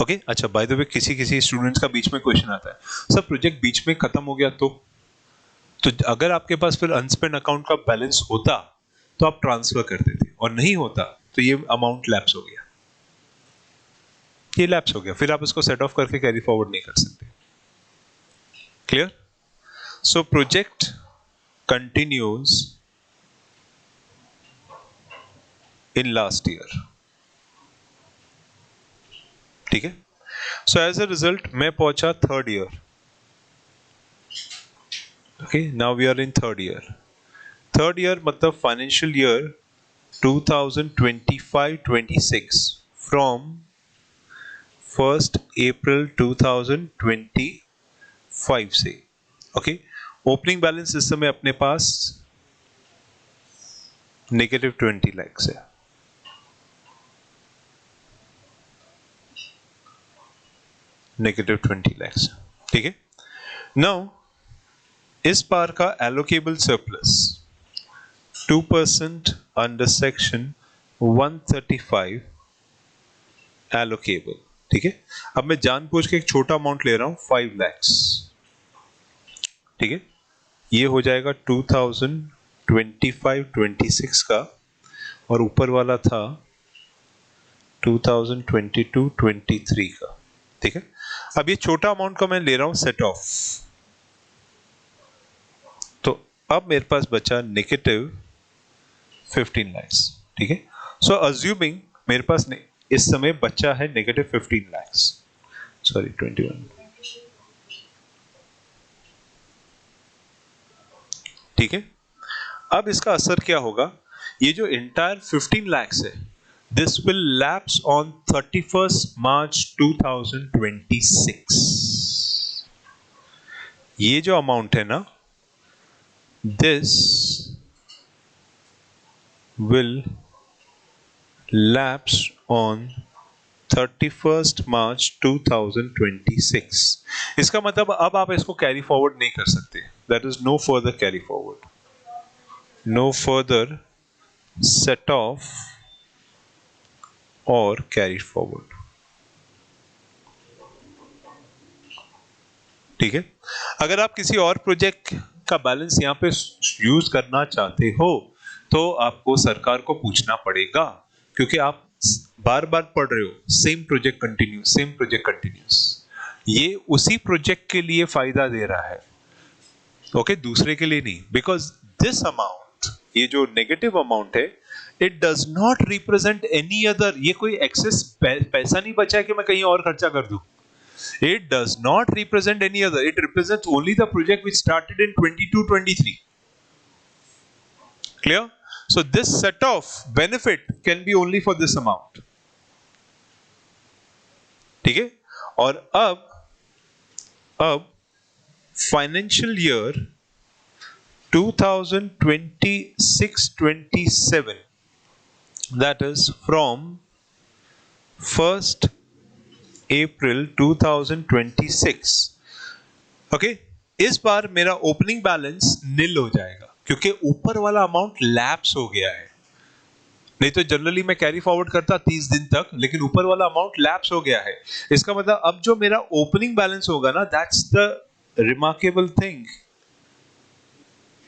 Okay, अच्छा बाय द वे किसी स्टूडेंट्स का बीच में क्वेश्चन आता है, सर प्रोजेक्ट बीच में खत्म हो गया तो तो अगर आपके पास फिर अनस्पेंड अकाउंट का बैलेंस होता तो आप ट्रांसफर कर देते, और नहीं होता तो ये अमाउंट लैप्स हो गया, ये लैप्स हो गया, फिर आप इसको सेट ऑफ करके कैरी फॉरवर्ड नहीं कर सकते। Clear? So project continues in last year. ठीक है? सो एज अ रिजल्ट मैं पहुंचा third year. Okay, now we are in third year. Third year मतलब financial year 2025-26 from 1st April 2025 से। ओके, ओपनिंग बैलेंस इस समय अपने पास -20 लाख है। -20 लाख। ठीक है? नाउ इस बार का allocable surplus 2% under section 135 allocable. ठीक है? अब मैं जानबूझ के एक छोटा अमाउंट ले रहा हूं 5 लाख। ठीक है? ये हो जाएगा 2025-26 का, और ऊपर वाला था 2022-23 का। ठीक है? अब ये छोटा अमाउंट का मैं ले रहा हूं सेट ऑफ, तो अब मेरे पास बचा -15 लाख। ठीक है? सो अज्यूमिंग मेरे पास इस समय बचा है -15 लाख, सॉरी 21। ठीक है? अब इसका असर क्या होगा? ये जो इंटायर 15 लाख है, this will lapse on 31st March 2026। ये जो अमाउंट है ना, this will lapse on 31st March 2026। इसका मतलब अब आप इसको कैरी फॉरवर्ड नहीं कर सकते। That is no further carry forward, no further set off or carry forward। ठीक है? अगर आप किसी और प्रोजेक्ट का बैलेंस यहाँ पे यूज करना चाहते हो तो आपको सरकार को पूछना पड़ेगा, क्योंकि आप बार बार पढ़ रहे हो same project continuous, same project continuous. ये उसी प्रोजेक्ट के लिए फायदा दे रहा है, ओके, दूसरे के लिए नहीं। बिकॉज दिस अमाउंट, ये जो नेगेटिव अमाउंट है, it does not represent any other. ये कोई एक्सेस पैसा नहीं बचा है कि मैं कहीं और खर्चा कर दूं। It does not represent any other. It represents only the project which started in 22-23. Clear? So this set off benefit can be only for this amount. ठीक है? और अब financial year 2026-27, that is from 1st April 2026। Okay, इस बार मेरा opening balance नील हो जाएगा, क्योंकि ऊपर वाला अमाउंट लैप्स हो गया है। नहीं तो जनरली मैं कैरी फॉरवर्ड करता 30 दिन तक, लेकिन ऊपर वाला अमाउंट लैप्स हो गया है। इसका मतलब अब जो मेरा ओपनिंग बैलेंस होगा ना, that's the remarkable thing.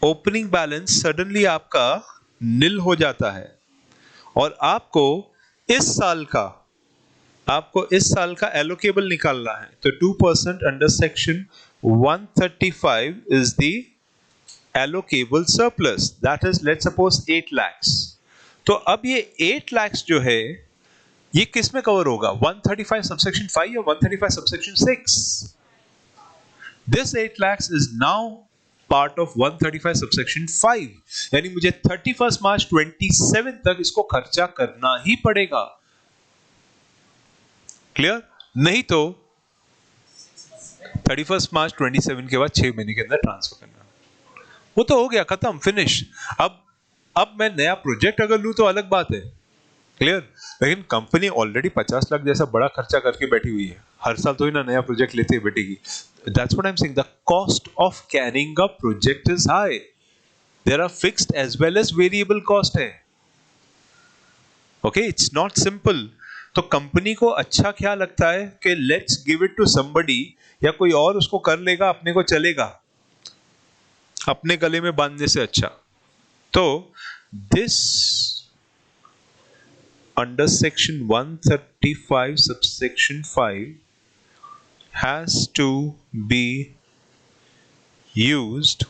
Opening balance suddenly आपका नील हो जाता है, और आपको इस साल का एलोकेबल निकालना है। तो 2% under section 135 is the allocable surplus, that is let's suppose 8 lakh. तो अब ये 8 लाख जो है, ये किस में कवर होगा? 135 सबसेक्शन 5 या 135 subsection 6? This 8 lakh is now part of 135 subsection 5, यानी मुझे 31 मार्च 27 तक इसको खर्चा करना ही पड़ेगा। क्लियर? नहीं तो 31 मार्च 27 के बाद 6 महीने के अंदर ट्रांसफर करना। वो तो हो गया, खत्म, फिनिश। अब मैं नया प्रोजेक्ट अगर लूं तो अलग बात है। क्लियर? लेकिन कंपनी ऑलरेडी 50 लाख जैसा बड़ा खर्चा करके बैठी हुई है, हर साल तो ही ना नया प्रोजेक्ट लेते ही बैठेगी। That's what I am saying, the cost of carrying a project is high. There are fixed as well as variable cost है। Okay, it's not simple. तो कंपनी को अच्छा क्या लगता है कि let's give it to somebody, या कोई और उसको कर लेगा, अपने को चलेगा। अपने गले में बांधने से अच्छा। तो this under section 135 subsection 5 has to be used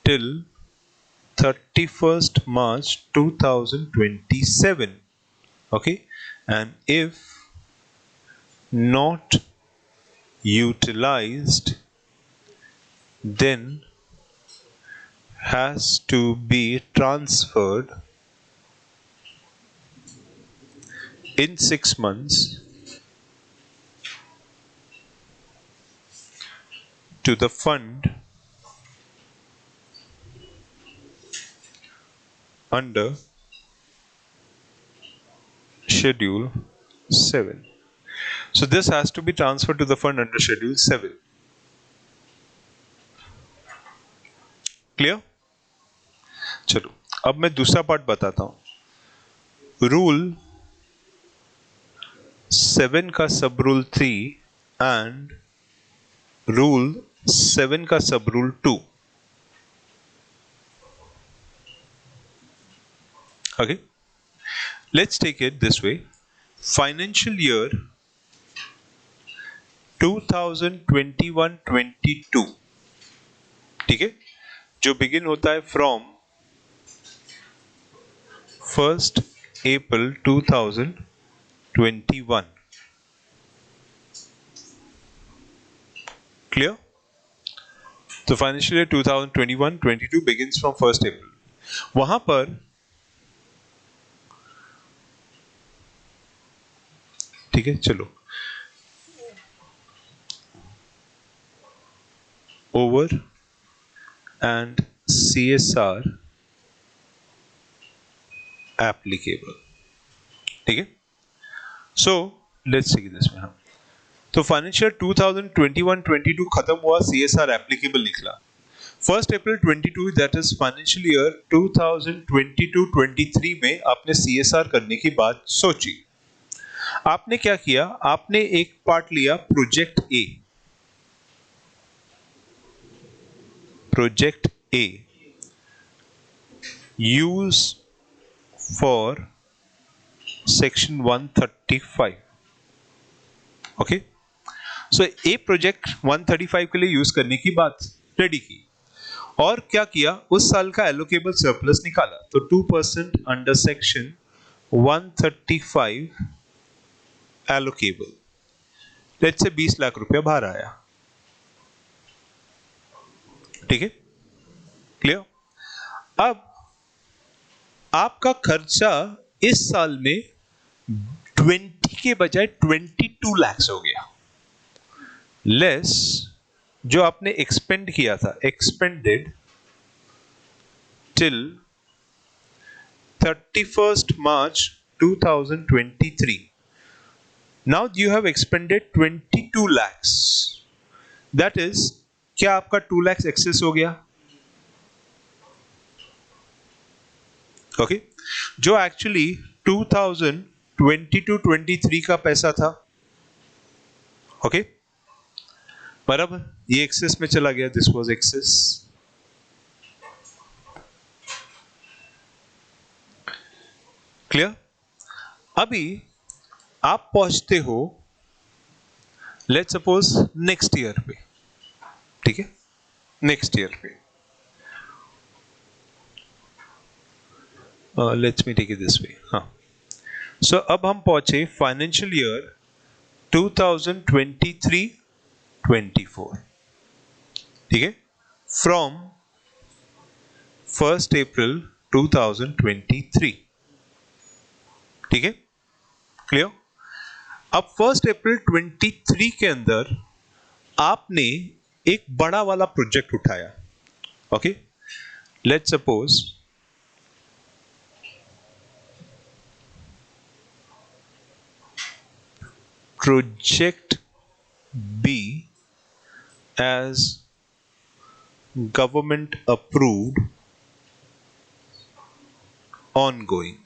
till 31st March 2027. Okay, and if not utilized, then has to be transferred in 6 months to the fund under schedule 7. So this has to be transferred to the fund under schedule 7. Clear? चलो अब मैं दूसरा part बताता हूं। Rule 7 का सब rule 3 and rule 7 का सब rule 2। Okay, let's take it this way. Financial year 2021-22, ठीक है, जो बिगिन होता है फ्रॉम 1st April 2021। क्लियर? तो financial year 2021-22 begins from 1st April। वहां पर ठीक है, चलो ओवर एंड CSR एप्लीकेबल, ठीक है। सो लेट्स सी दिस में हम तो फाइनेंशियल 2021-22 खत्म हुआ, CSR एप्लीकेबल निकला। 1st April 22 that is financial year 2022-23 में आपने CSR करने की बात सोची। आपने क्या किया, आपने एक पार्ट लिया project A. Project A use for section 135। Okay, so A project 135 के लिए यूज करने की बात रेडी की, और क्या किया, उस साल का एलोकेबल सरप्लस निकाला। तो 2% under section 135 allocable, let's say 20 lakh रुपया बाहर आया, ठीक है, क्लियर। अब आपका खर्चा इस साल में 20 के बजाय 22 लाख हो गया, लेस जो आपने एक्सपेंड किया था, expanded till 31st March 2023। Now you have expended 22 lakhs, that is क्या आपका 2 lakhs एक्सेस हो गया? ओके, जो एक्चुअली 2022-23 का पैसा था, ओके, बराबर, ये एक्सेस में चला गया, दिस वाज एक्सेस। क्लियर? अभी आप पहुंचते हो लेट्स सपोज नेक्स्ट ईयर पे, ठीक है, नेक्स्ट ईयर पे, let's me take it this way. हाँ, सो अब हम पहुंचे फाइनेंशियल ईयर 2023-24, ठीक है, फ्रॉम 1st April 2023, ठीक है, क्लियर। अब 1st April 23 के अंदर आपने एक बड़ा वाला प्रोजेक्ट उठाया, okay, let's suppose project B as government approved ongoing,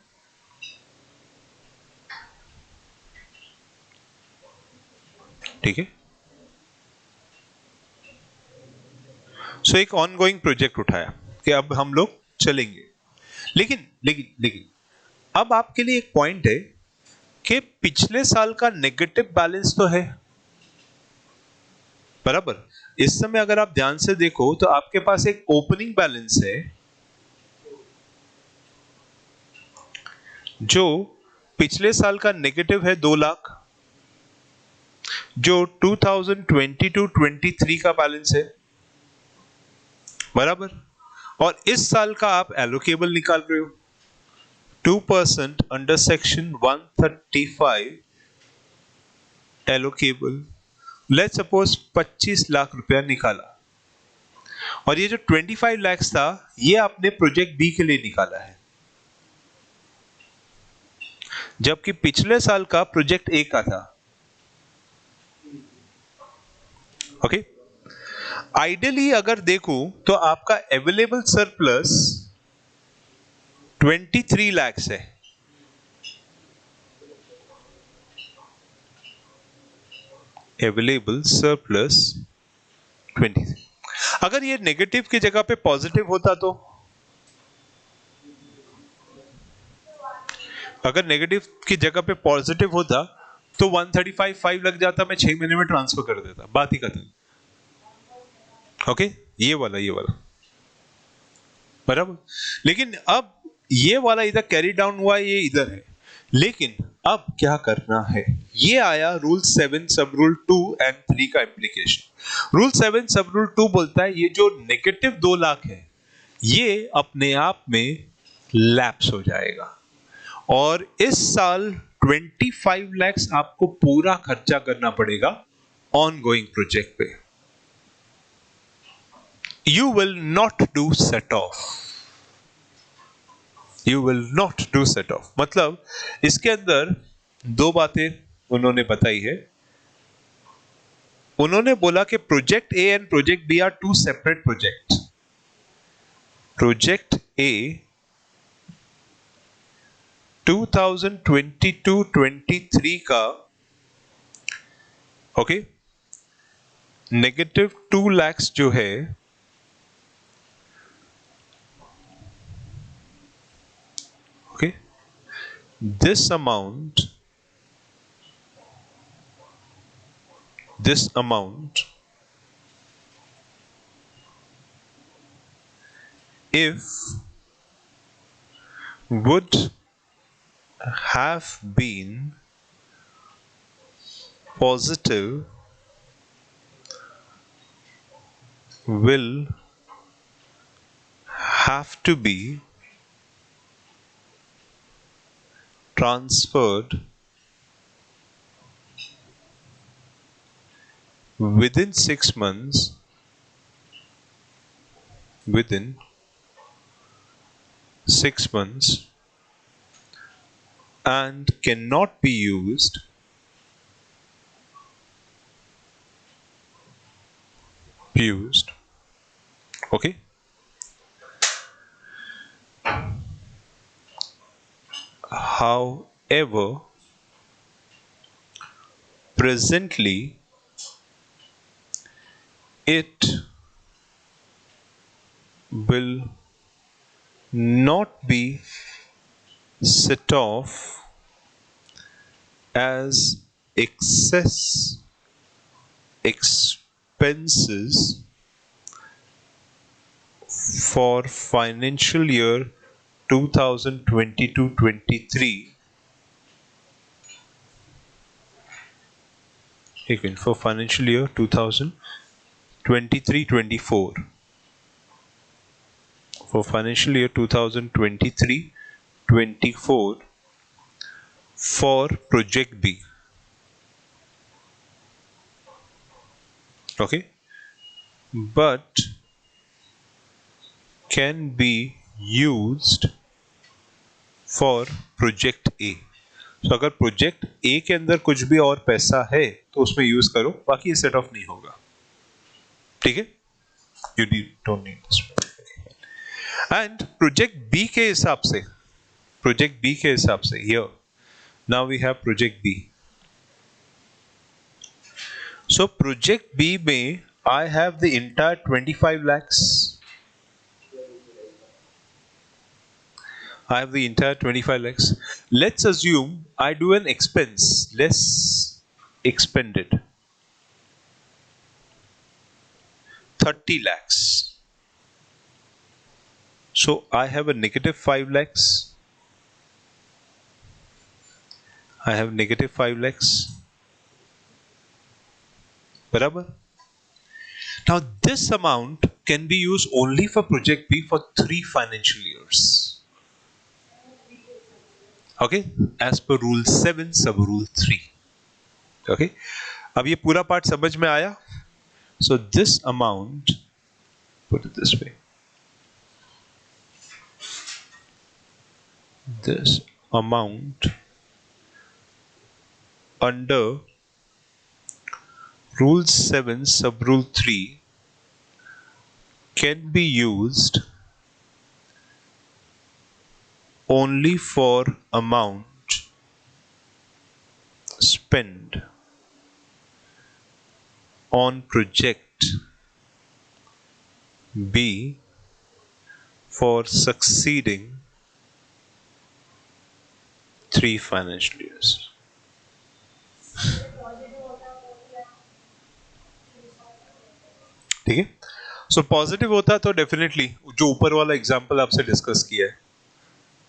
ठीक है, सो एक ऑनगोइंग प्रोजेक्ट उठाया कि अब हम लोग चलेंगे, लेकिन लेकिन लेकिन अब आपके लिए एक पॉइंट है कि पिछले साल का नेगेटिव बैलेंस तो है, बराबर। इस समय अगर आप ध्यान से देखो तो आपके पास एक ओपनिंग बैलेंस है जो पिछले साल का नेगेटिव है 2 लाख, जो 2022-23 का बैलेंस है, बराबर। और इस साल का आप एलोकेबल निकाल रहे हो 2% under section 135 allocable, let's suppose 25 lakh रुपया निकाला, और ये जो 25 लाख था ये आपने प्रोजेक्ट बी के लिए निकाला है, जबकि पिछले साल का प्रोजेक्ट ए का था। ओके, आइडियली अगर देखूं तो आपका अवेलेबल सरप्लस 23 लाख है, अवेलेबल सरप्लस 23। अगर ये नेगेटिव की जगह पे पॉजिटिव होता तो, अगर नेगेटिव की जगह पे पॉजिटिव होता तो 135.5 लग जाता, मैं 6 महीने में ट्रांसफर कर देता, बात ही खत्म। ओके, ये वाला बराबर। लेकिन अब ये वाला इधर कैरी डाउन हुआ, ये इधर है, लेकिन अब क्या करना है, ये आया रूल 7 सब रूल 2 एंड 3 का एप्लीकेशन। रूल 7 सब रूल 2 बोलता है ये जो नेगेटिव 2 लाख है ये अपने आप में लैप्स हो जाएगा, और इस साल 25 लाख आपको पूरा खर्चा करना पड़ेगा ऑनगोइंग प्रोजेक्ट पे। You will not do set off. You will not do set off. मतलब इसके अंदर 2 बातें उन्होंने बताई है। उन्होंने बोला कि project A and project B are 2 separate project. Project A 2022-23 का ओके नेगेटिव 2 लाख जो है okay, this amount if would have been positive will have to be transferred within 6 months, and cannot be used okay, however presently it will not be set off as excess expenses for financial year 2022-23 again for financial year 2023-24 for financial year 2023-24 for project B, okay, but can be used for project A. तो अगर project A के अंदर कुछ भी और पैसा है तो उसमें यूज करो, बाकी ये सेट ऑफ नहीं होगा, ठीक है। You don't need this. And project B के हिसाब से here now we have project B. So project B में I have the entire 25 lakhs. I have the entire 25 lakhs. Let's assume I do an expense, less expended, 30 lakhs. So I have a negative 5 lakhs. I have negative 5 lakhs. Barabar? Now this amount can be used only for project B for 3 financial years. Okay, as per rule 7 sub rule 3. Okay, अब ये पूरा part समझ में आया? So this amount, put it this way, this amount under rule 7 sub rule 3 can be used only for amount spent on project B for succeeding 3 financial years. ठीक है? So positive होता तो डेफिनेटली जो ऊपर वाला एग्जांपल आपसे discuss किया है,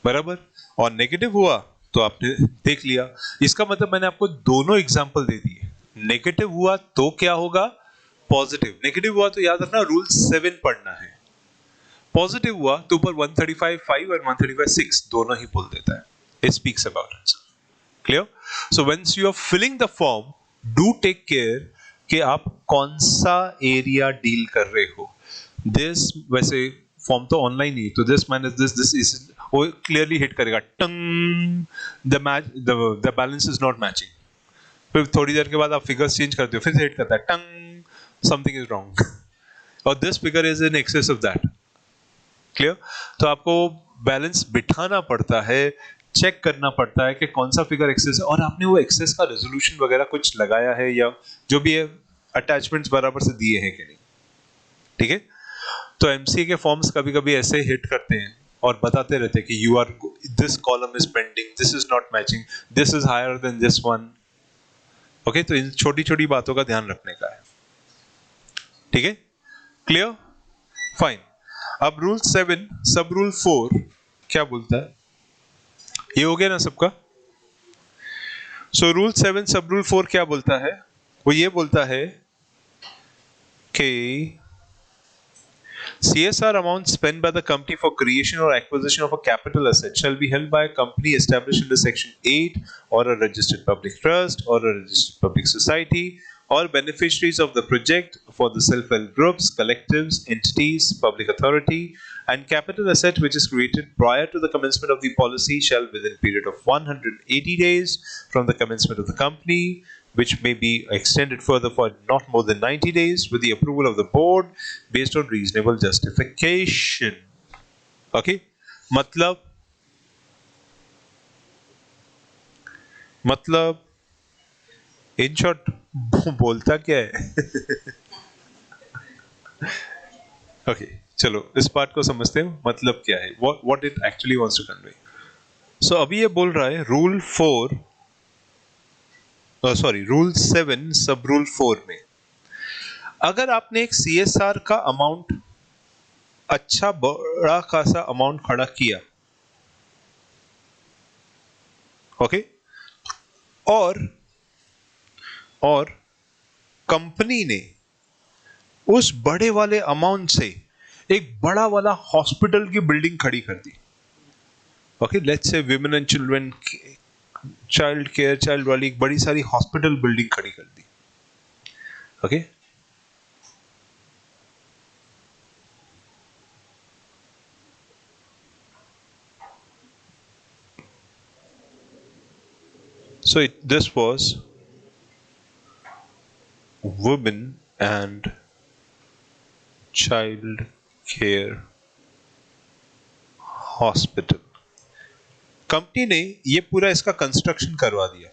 बराबर, और नेगेटिव हुआ तो आपने देख लिया। इसका मतलब मैंने आपको दोनों एग्जांपल दे दिए। नेगेटिव हुआ तो क्या होगा? पॉजिटिव। नेगेटिव हुआ तो याद रखना रूल 7 पढ़ना है। पॉजिटिव हुआ तो ऊपर 135(5) और 135(6) दोनों ही बोल देता है। It speaks about it. Clear? So once you are filling the form, do take care कि आप कौन सा एरिया डील कर रहे हो। दिस वैसे फॉर्म तो ऑनलाइन ही, तो दिस माइनस दिस इज, वो क्लियरली हिट करेगा टंग, the balance is not matching. फिर थोड़ी देर के बाद आप फिगर्स चेंज करते हो, फिर से हिट करता है टंग, समथिंग इज रॉन्ग, और this figure is in excess of that. Clear? तो आपको बैलेंस बिठाना पड़ता है, चेक करना पड़ता है कि कौन सा फिगर एक्सेस है, और आपने वो एक्सेस का रेजोल्यूशन वगैरह कुछ लगाया है या जो भी है अटैचमेंट्स बराबर से दिए हैं कि नहीं। ठीक है? तो एमसीए के फॉर्म्स कभी कभी ऐसे हिट करते हैं और बताते रहते हैं कि you are, this column is pending, this is not matching, this is higher than this one. Okay, तो इन छोटी छोटी बातों का ध्यान रखने का है। ठीक है? क्लियर? फाइन। अब रूल 7 सब रूल 4 क्या बोलता है? ये हो गया ना सबका? सो रूल 7 सब रूल 4 क्या बोलता है? वो ये बोलता है कि CSR amount spent by the company for creation or acquisition of a capital asset shall be held by a company established under Section 8 or a registered public trust or a registered public society or beneficiaries of the project for the self-help groups, collectives, entities, public authority, and capital asset which is created prior to the commencement of the policy shall within period of 180 days from the commencement of the company, which may be extended further for not more than 90 days with the approval of the board based on reasonable justification. Okay? मतलब in short बोलता क्या है? Okay, चलो इस part को समझते हैं, मतलब क्या है, what it actually wants to convey. So अभी ये बोल रहा है रूल 7 सब रूल 4 में अगर आपने एक CSR का अमाउंट, अच्छा बड़ा खासा अमाउंट खड़ा किया, ओके, और कंपनी ने उस बड़े वाले अमाउंट से एक बड़ा वाला हॉस्पिटल की बिल्डिंग खड़ी कर दी। Okay, let's say women and children child care, child वाली एक बड़ी सारी हॉस्पिटल बिल्डिंग खड़ी कर दी। Okay, so this was women and child care hospital. Company ने ये पूरा इसका कंस्ट्रक्शन करवा दिया,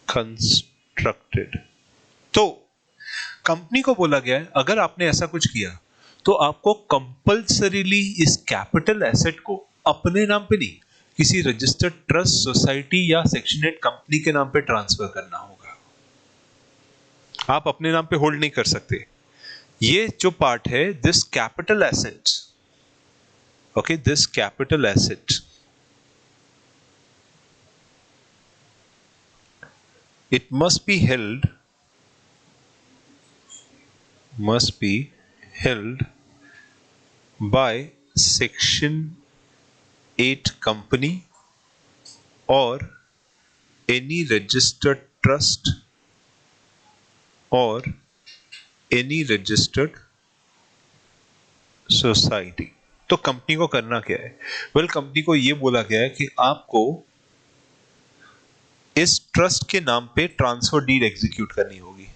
कंस्ट्रक्टेड। तो कंपनी को बोला गया है अगर आपने ऐसा कुछ किया तो आपको कंपल्सरीली इस कैपिटल एसेट को अपने नाम पे नहीं, किसी रजिस्टर्ड ट्रस्ट, सोसाइटी या सेक्शन 8 कंपनी के नाम पे ट्रांसफर करना होगा। आप अपने नाम पे होल्ड नहीं कर सकते। ये जो पार्ट है, this capital asset, okay, this capital asset, it must be held by section 8 company or any registered trust or any registered society। तो कंपनी को करना क्या है? वेल, कंपनी को यह बोला गया है कि आपको इस ट्रस्ट के नाम पे ट्रांसफर डीड एग्जीक्यूट करनी होगी।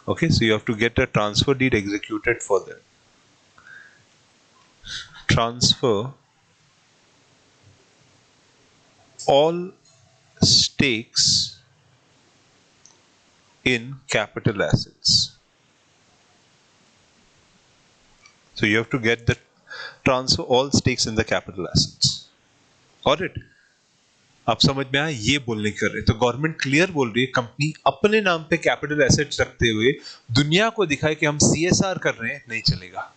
Okay, so you have to get a transfer deed executed for that. Transfer all stakes in capital assets। So you have to get the transfer all stakes in the capital assets। Got it? आप समझ में आया? ये बोलने कर रहे, तो government clear बोल रही है कंपनी अपने नाम पे कैपिटल एसेट्स रखते हुए दुनिया को दिखाए कि हम सीएसआर कर रहे हैं, नहीं चलेगा।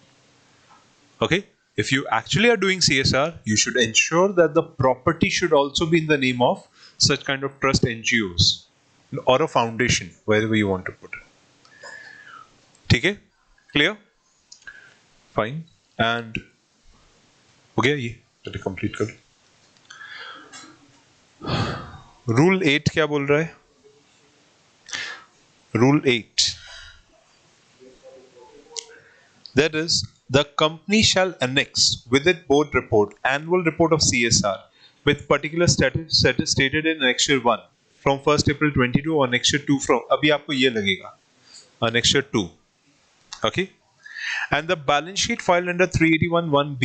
Okay, if you actually are doing CSR, you should ensure that the property should also be in the name of such kind of trust, NGOs or a foundation, wherever you want to put it। ठीक है, clear, fine। and हो गया ये, चलिए complete कर। Rule 8 क्या बोल रहा है? Rule 8, that is, the company shall annex with its board report annual report of CSR with particular status stated in annexure 1 from 1st April 22 or annexure 2 from, अभी आपको ये लगेगा annexure 2, okay, and the balance sheet filed under 381(1)(b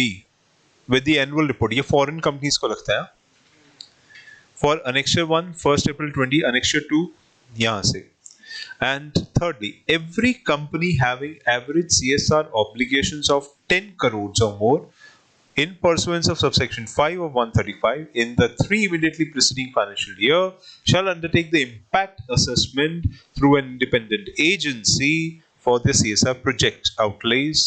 with the annual report। ये foreign companies को लगता है। for annexure 1 1st April 20, annexure 2 यहाँ से। And thirdly, every company having average CSR obligations of 10 crores or more in pursuance of subsection 5 of 135 in the 3 immediately preceding financial year shall undertake the impact assessment through an independent agency for the CSR project outlays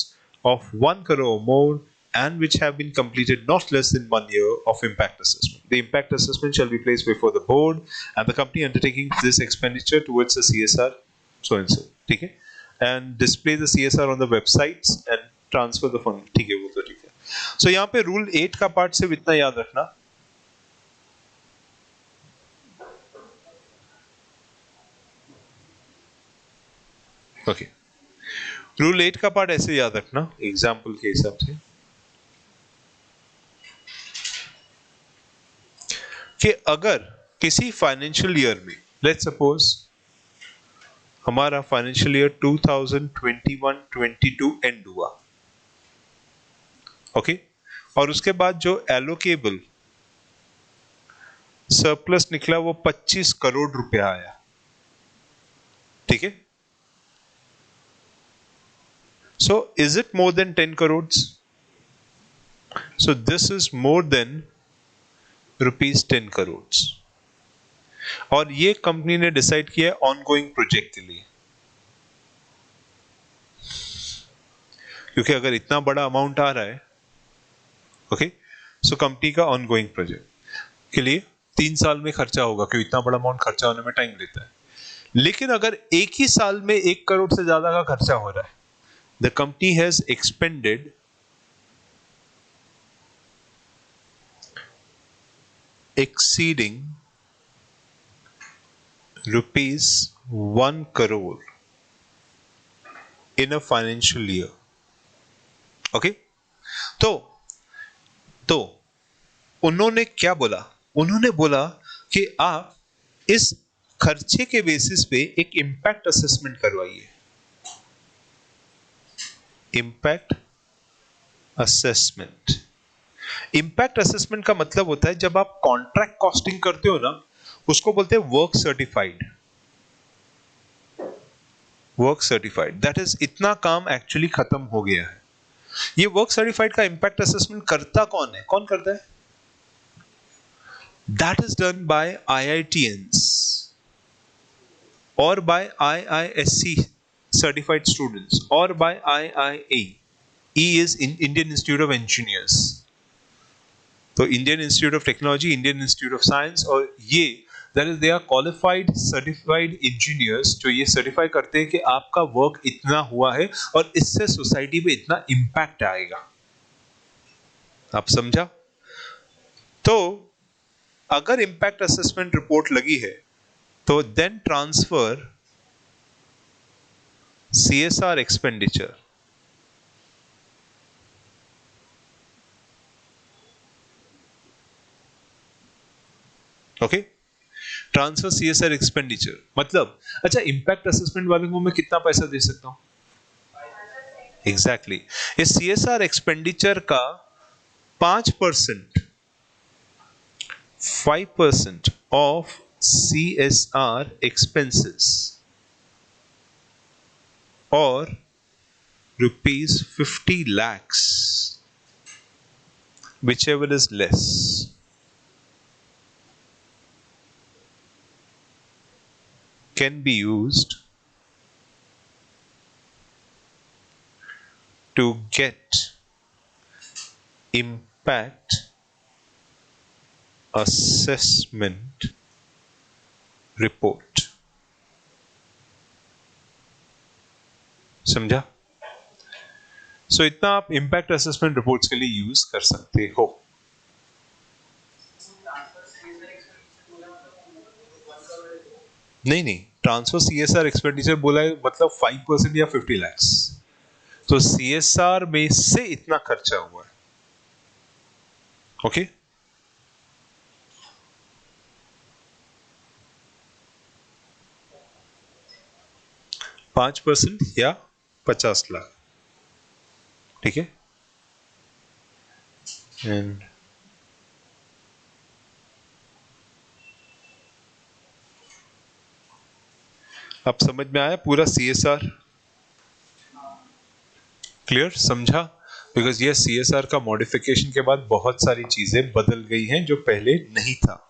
of 1 crore or more and which have been completed not less than 1 year of impact assessment। The impact assessment shall be placed before the board and the company undertaking this expenditure towards the CSR so and so, ठीक है, and display the CSR on the websites and transfer the fund। ठीक है, वो तो ठीक है। So यहाँ पे रूल 8 का पार्ट सिर्फ इतना याद रखना, ओके, रूल 8 का पार्ट ऐसे याद रखना एग्जाम्पल के हिसाब से कि अगर किसी फाइनेंशियल ईयर में, लेट्स सपोज हमारा फाइनेंशियल ईयर 2021-22 एंड हुआ, ओके, और उसके बाद जो एलोकेबल सरप्लस निकला वो 25 करोड़ रुपया आया, ठीक है। So is it more than 10 crore? So this is more than ₹10 crore और ये कंपनी ने डिसाइड किया ऑनगोइंग प्रोजेक्ट के लिए, क्योंकि अगर इतना बड़ा अमाउंट आ रहा है, ओके, सो कंपनी का ऑनगोइंग प्रोजेक्ट के लिए 3 साल में खर्चा होगा, क्योंकि इतना बड़ा अमाउंट खर्चा होने में टाइम लेता है। लेकिन अगर एक ही साल में 1 करोड़ से ज्यादा का खर्चा हो रहा है, the company has expanded exceeding ₹1 crore in a financial year, okay। तो उन्होंने क्या बोला? उन्होंने बोला कि आप इस खर्चे के बेसिस पे एक इंपैक्ट असेसमेंट करवाइए। इंपैक्ट असेसमेंट, इंपैक्ट असेसमेंट का मतलब होता है जब आप कॉन्ट्रैक्ट कॉस्टिंग करते हो ना, उसको बोलते हैं work certified. Work certified, that is इतना काम एक्चुअली खत्म हो गया है। ये वर्क सर्टिफाइड का इम्पैक्ट असेसमेंट करता कौन है, कौन करता है? That is done by IITians or by IISc certified students or by IIA. E is in Indian Institute of Engineers, तो Indian Institute of Technology, Indian Institute of Science, और ये that is they are qualified certified engineers जो ये certify करते हैं कि आपका work इतना हुआ है और इससे सोसाइटी पे इतना इम्पैक्ट आएगा। आप समझा? तो अगर इम्पैक्ट असेसमेंट रिपोर्ट लगी है तो then transfer CSR expenditure, okay, transfer CSR expenditure मतलब, अच्छा इम्पैक्ट असेसमेंट वाले को मैं कितना पैसा दे सकता हूं? एग्जैक्टली इस CSR एक्सपेंडिचर का 5% of CSR expenses or ₹50 lakhs, whichever is less, can be used to get impact assessment report. समझा? सो इतना आप इम्पैक्ट असेसमेंट रिपोर्ट्स के लिए यूज कर सकते हो। नहीं, ट्रांसफर CSR एक्सपेंडिचर बोला है मतलब 5% या 50 lakhs, तो CSR में से इतना खर्चा हुआ है। ओके, 5% या 50 लाख, ठीक है। एंड अब समझ में आया पूरा CSR? क्लियर, समझा? बिकॉज ये CSR का मॉडिफिकेशन के बाद बहुत सारी चीजें बदल गई हैं जो पहले नहीं था।